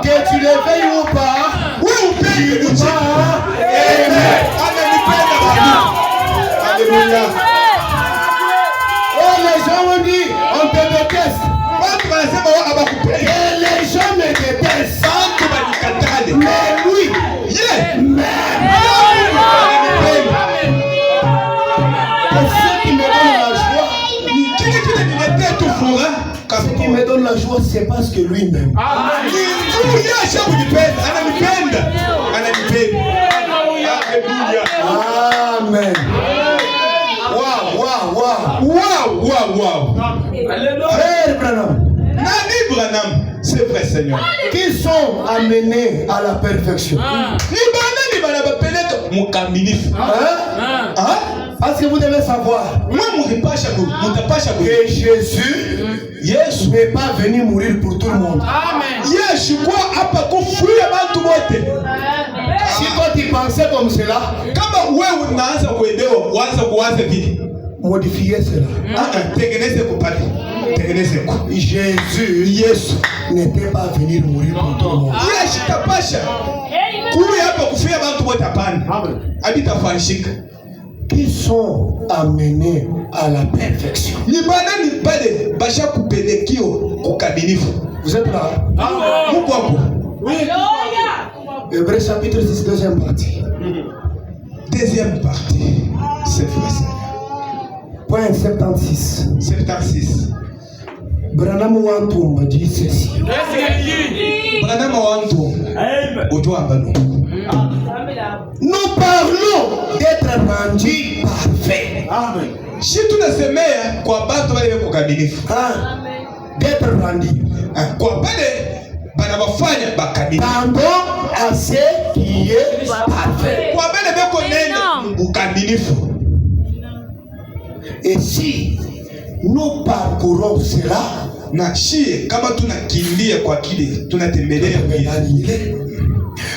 Que tu l'éveilles ou pas, il m'a aimé. Alléluia. Oh, les gens ont dit, on te déteste. Et les gens me détestent. Mais lui, ce qui me donne la joie, c'est parce que lui-même. Amen. Wow. Frère Branham, c'est vrai Seigneur. Qui sont amenés à la perfection. Parce que vous devez savoir que Jésus n'est pas venu mourir pour tout le monde. Si toi tu pensais comme cela, modifiez cela. Jésus n'était pas venu mourir pour tout le monde. Qui sont amenés à la perfection. Vous êtes là? Oui. Hébreux chapitre 6, deuxième partie. Deuxième partie. C'est vrai. Point 76. Branham Wantum dit ceci. Branham Wantum. Nous parlons d'être rendus parfaits. Amen. Si tu ne sais pas quoi battre les kukamilifu. D'être rendu. Quoi pardon à ce qui est parfait. Quoi et si nous parcourons cela,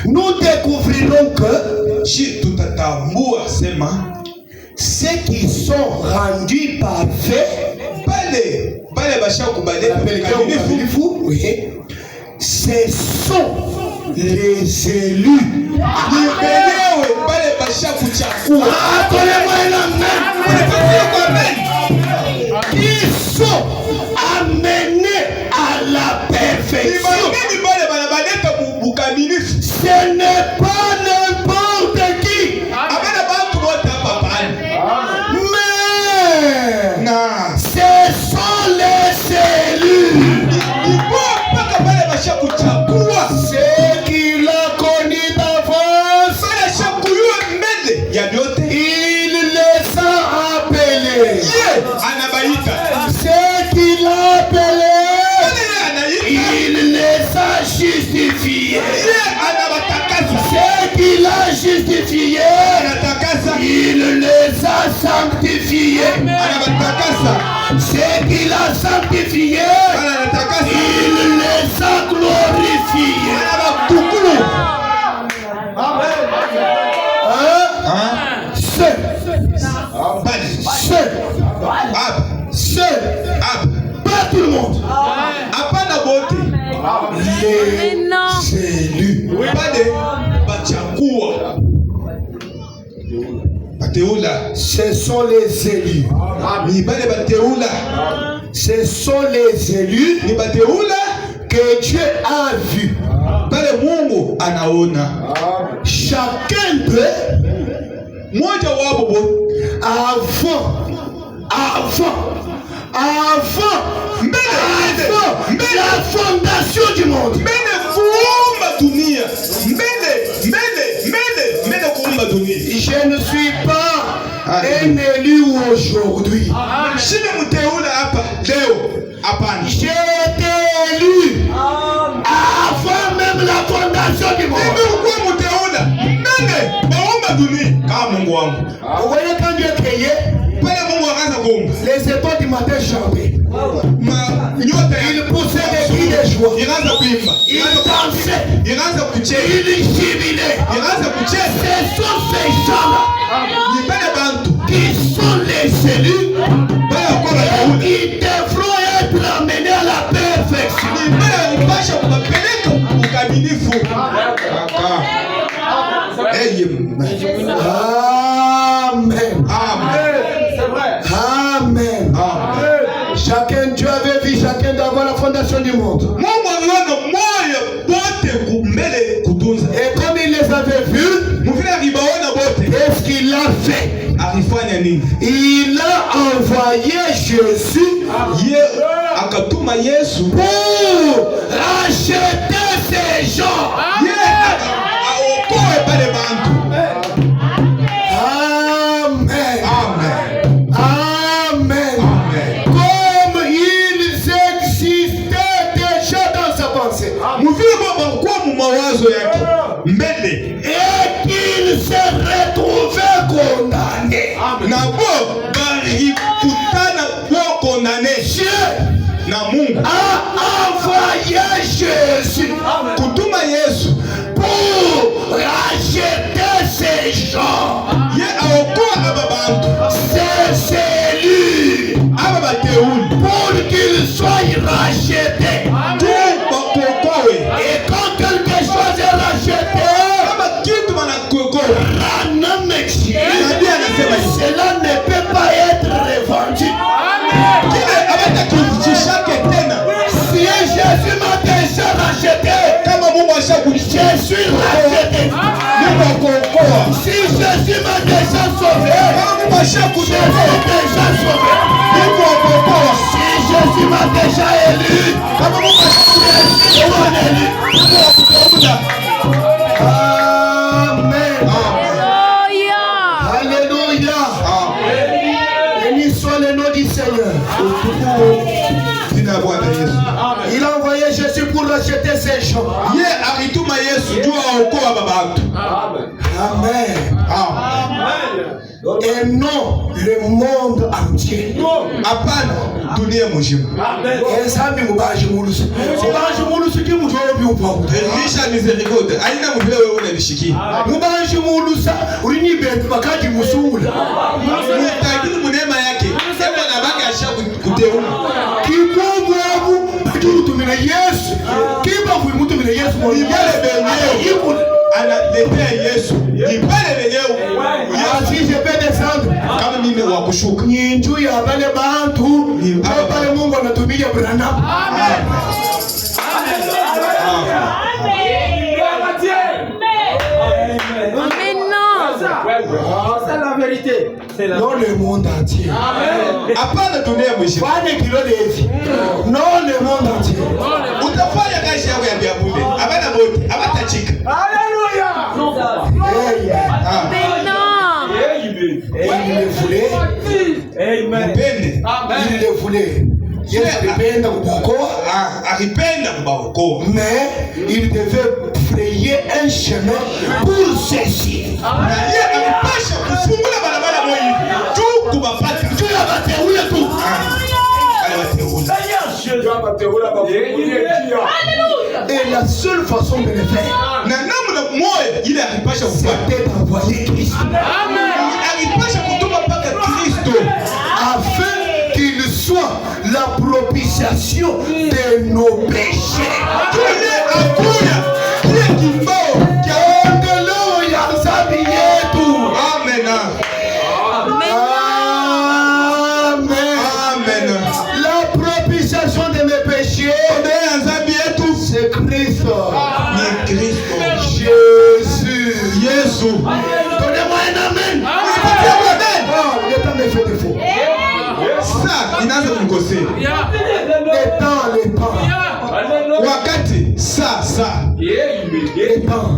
nous découvrirons que ceux qui sont rendus parfaits, ce sont les élus. Ils sont amenés à la perfection. Ce n'est pas n'importe qui. Mais ce sont les qu'il a appelés, il les a justifiés. Ce qu'il a justifié, il les a sanctifiés. Ce qu'il a sanctifié, il les a glorifiés. Pas tout le monde. Les élus. Ce sont les élus. Ce sont les élus que Dieu a vus. Chacun d'eux, avant la fondation du monde, je ne suis pas un élu aujourd'hui. J'ai été élu avant même la fondation du monde. Vous voyez quand Dieu créait, les étoiles du matin chantaient. Il poussait des cris de joie. Il dansait. Il jubilait. Ce sont ces gens-là qui sont les élus qui devront être amenés à la perfection. Amen. C'est vrai. Amen. Chacun, Dieu avait vu chacun d'avoir la fondation du monde. Et comme il les avait vus, qu'est-ce qu'il a fait? Il a envoyé Jésus pour racheter ces gens. Et qu'il se retrouvait condamné. Dieu a envoyé Jésus pour racheter ces gens. Ces élus pour qu'ils soient rachetés. Et quand quelque chose est racheté, cela ne peut pas être revendu. Si Jésus m'a déjà racheté, je suis racheté. Si Jésus m'a déjà sauvé, je suis déjà sauvé. Si Jésus m'a déjà élu, je suis élu. Amen. Alléluia. Béni soit le nom du Seigneur. Il a envoyé Jésus pour racheter ses gens. Amen. Et non le monde entier. Yesu kiba kuimutumira Yesu analetea Yesu ibale wenyewe asije pende sana kama mimi wa kushuka ni njuu ya wale bantu pale Mungu anatumia Branham. Amen. C'est la vérité. Non le monde entier. Hapana dunia mwisho. Fanya kilo hivi. Non le monde entier. Utafanya kazi yako ya biabule. Abana bote, abatachika. Alléluia. Amen. Il le voulait. Amen. Il le voulait. Alipenda kubaokoa. Mais il devait frayer un chemin pour ceci. Na yeye alipasha kufungula barabara moja tu kubapata. Tu as bateule tout. Et la seule façon de le faire, c'était d'envoyer Christ. Afin qu'il soit la propitiation de nos péchés. C'est Christ. Jésus. Donnez-moi un amen. Le temps me fait défaut. Ça, il n'a pas négocié. Le temps. Wakati, ça. Le temps.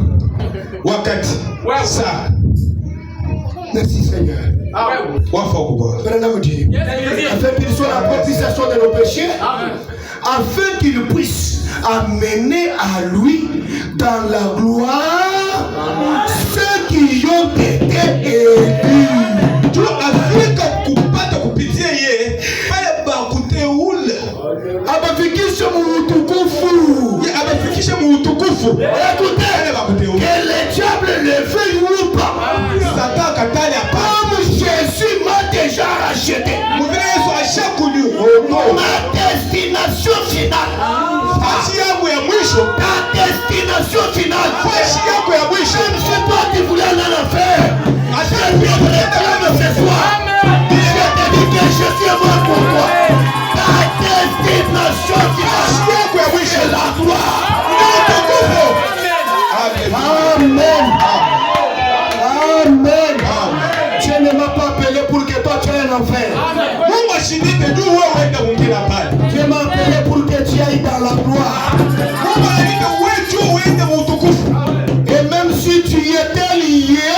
Wakati, ça. Merci Seigneur. Afin qu'il soit la propitiation de nos péchés, afin qu'il puisse amener à lui dans la gloire ceux qui ont été élus. Abafikishe muutukufu. Écoutez, que le diable le veuille ou pas, comme Jésus m'a déjà racheté, ma destination finale, ta destination finale, même si toi tu voulais aller en enfer, je te réclame ce soir. Je te dis que je suis mort pour toi. Ta destination finale, c'est la gloire. Amen. Dieu ne m'a pas appelé pour que toi tu aies un enfer. Dieu m'a appelé pour que tu ailles dans la gloire. Et même si tu étais lié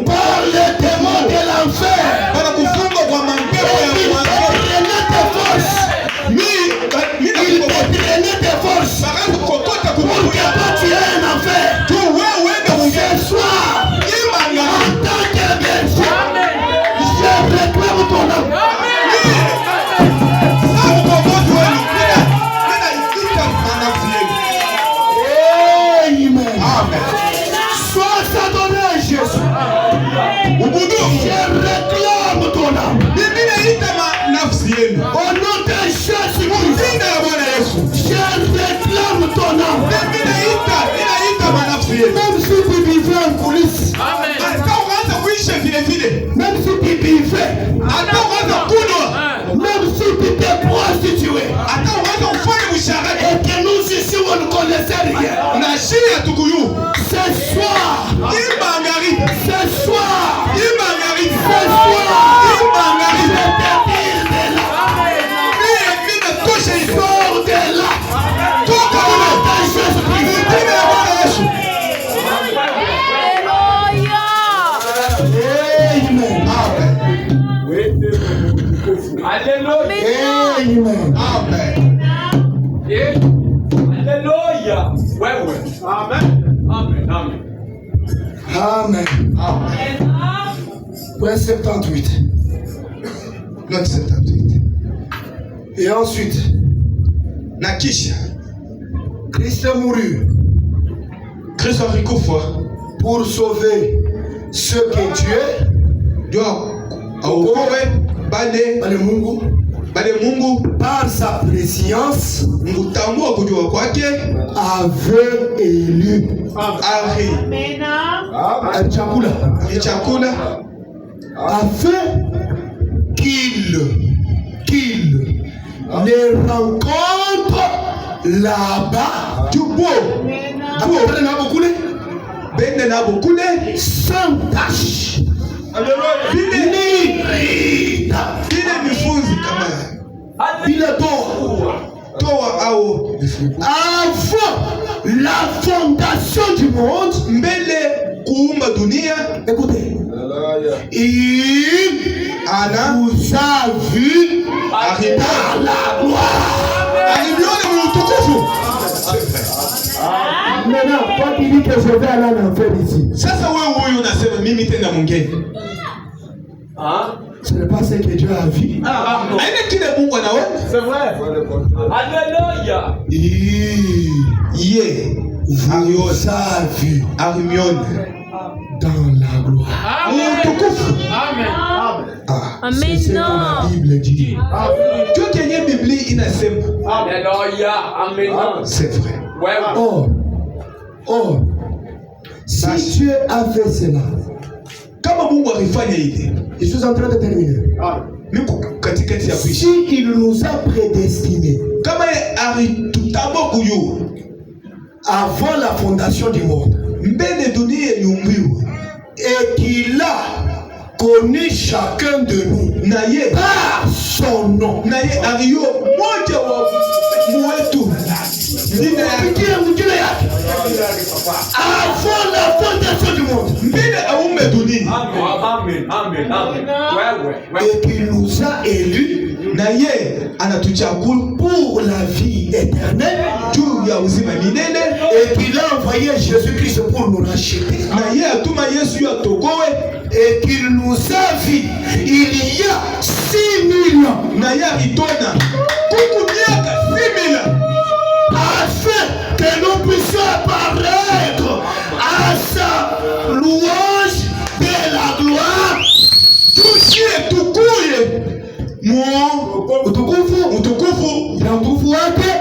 par les démons de l'enfer, il te drainait tes forces pour que toi tu aies un enfer. Ce soir, en tant que berger, je réclame ton âme. Amen. Sois adoré Jésus. Je réclame ton âme. Au nom de Jésus, je réclame ton âme. Même si tu vivais en coulisses, même si tu vivais, même si tu t'es prostitué, et que nous ici on ne connaissait rien, ce soir, je te tire de là. Sors de là. Amen. Alléluia. Amen. Point 78. Note 78. Et ensuite, Nakisha. Christ mourut Christ alikufa pour sauver ceux que Dieu bale Mungu par sa préscience avait élu. Chakula. Afin qu'il les rencontre là-bas. Sans tâche. Avant la fondation du monde, kuumba dunia. Écoutez. Il vous a vu dans la gloire. Aliniona mtukufu. Maintenant, toi qui dis que je vais aller en enfer ici. Sasa wewe huyu unasema mimi tena mungeni. Ce n'est pas ce que Dieu a vu. Aina kile Mungu anaona. C'est vrai. Alléluia. Yeye vous a vu dans la gloire. Amen. C'est ce que la Bible dit. Tout kenye Biblia inasema. Alléluia. Amen. C'est vrai. Or, si Dieu a fait cela, kama Mungu alifanya ile, je suis en train de terminer. Niko katikati ya kuishi. Si il nous a prédestinés, Kama alitutambua kujua avant la fondation du monde, mbele dunia iumbiwe, et qu'il a connu chacun de nous na ye par son nom. na ye aliyo moja wa mwetu jina yake Avant la fondation du monde, mbele aume dunia, Amen. Amen. Amen. Ouais. et qu'il nous a élus na ye anatuchagua pour la vie éternelle, juu ya uzima milele, et qu'il a envoyé Jésus-Christ pour nous racheter, na ye atuma Yesu atokoe, et qu'il nous a vus il y a 6000 ans, na ye alitona kuku miaka 6000 afin que nous puissions apparaître à sa louange de la gloire. tushie tukuye Utukufu ya utukufu wake,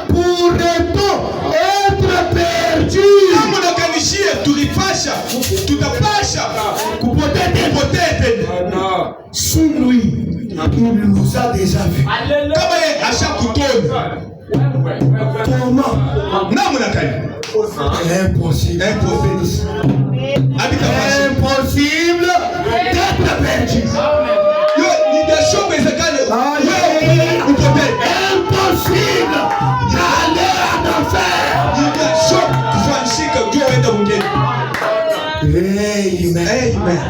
pourrait-on être perdu? kama nakanishie tulipasha tutapasha Kupotea tena. Sur lui, il nous a déjà vus. Alléluia. kama ye ashakutona Comment? namna kani Impossible. Impossible d'être perdu. yo nidashowezekana wewe upotee, Impossible d'aller en enfer. nidasho kufanyika juu uende mwingine. Amen. Amen.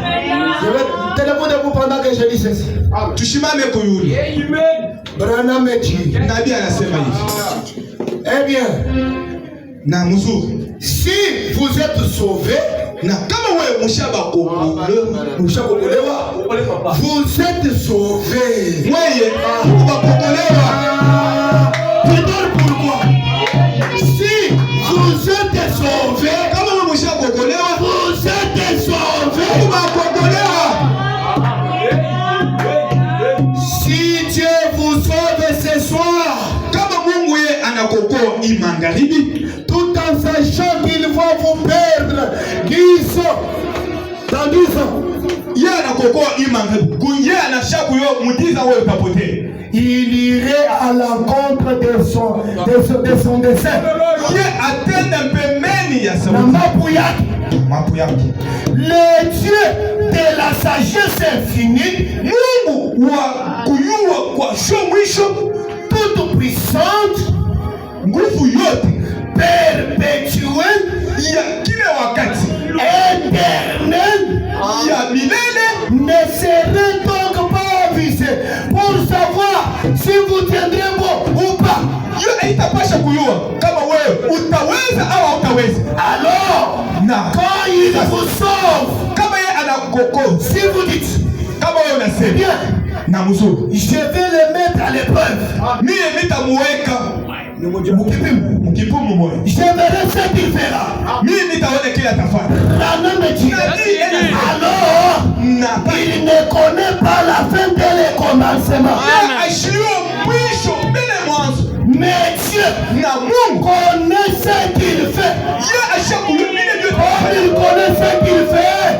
Je vais téléphoner vous pendant que je dis ceci. Tushimame kuyuli. Amen. Branham dit, Nabii anasema hivi. eh bien, Na mzuri. si vous êtes sauvés, Na kama wewe mshakokolewa, vous êtes sauvés. Mweye ubakokolewa. Pardon pourquoi? Si vous êtes sauvés, Kama wewe mshakokolewa, vous êtes sauvés. ubakokolewa. Si Dieu vous sauve ce soir, Kama Mungu yeye anakokoa hii magharibi, tout en sachant qu'il va vous perdre 10 ans, dans 10 ans, yeye anakokoa hii magharibi. Yeye anashaku yo mudiza wewe utapotea. il irait à l'encontre de son dessein. Yeye atenda pembeni ya Na sauti. Mapu yake. le Dieu de la sagesse infinie, Mungu wa kuyua kwa mwisho, toute puissante, nguvu yote perpétuelle, ya kile wakati, éternelle, ya milele, ne serait donc pas avisé pour savoir si vous tiendrez bon ou pas. hiyo haitapasha kuyua kama wewe utaweza au hautaweza. Alors, Na quand il vous sauve, kama yeye anakuokoa, si vous dites, kama wewe eh unasema bien, na mzuri, je vais le mettre à l'épreuve, mimi nitamuweka mkipumu moyo, je verrai ce qu'il fera. mimi nitaona kile atafanya. La même dit, alors, Na il ne connaît pas la fin de le commencement. ashio mwisho mbele mwanzo, Mais Dieu na Mungu connaît ce qu'il fait. yeye ashakuyua vile vyote. Comme il connaît ce qu'il fait,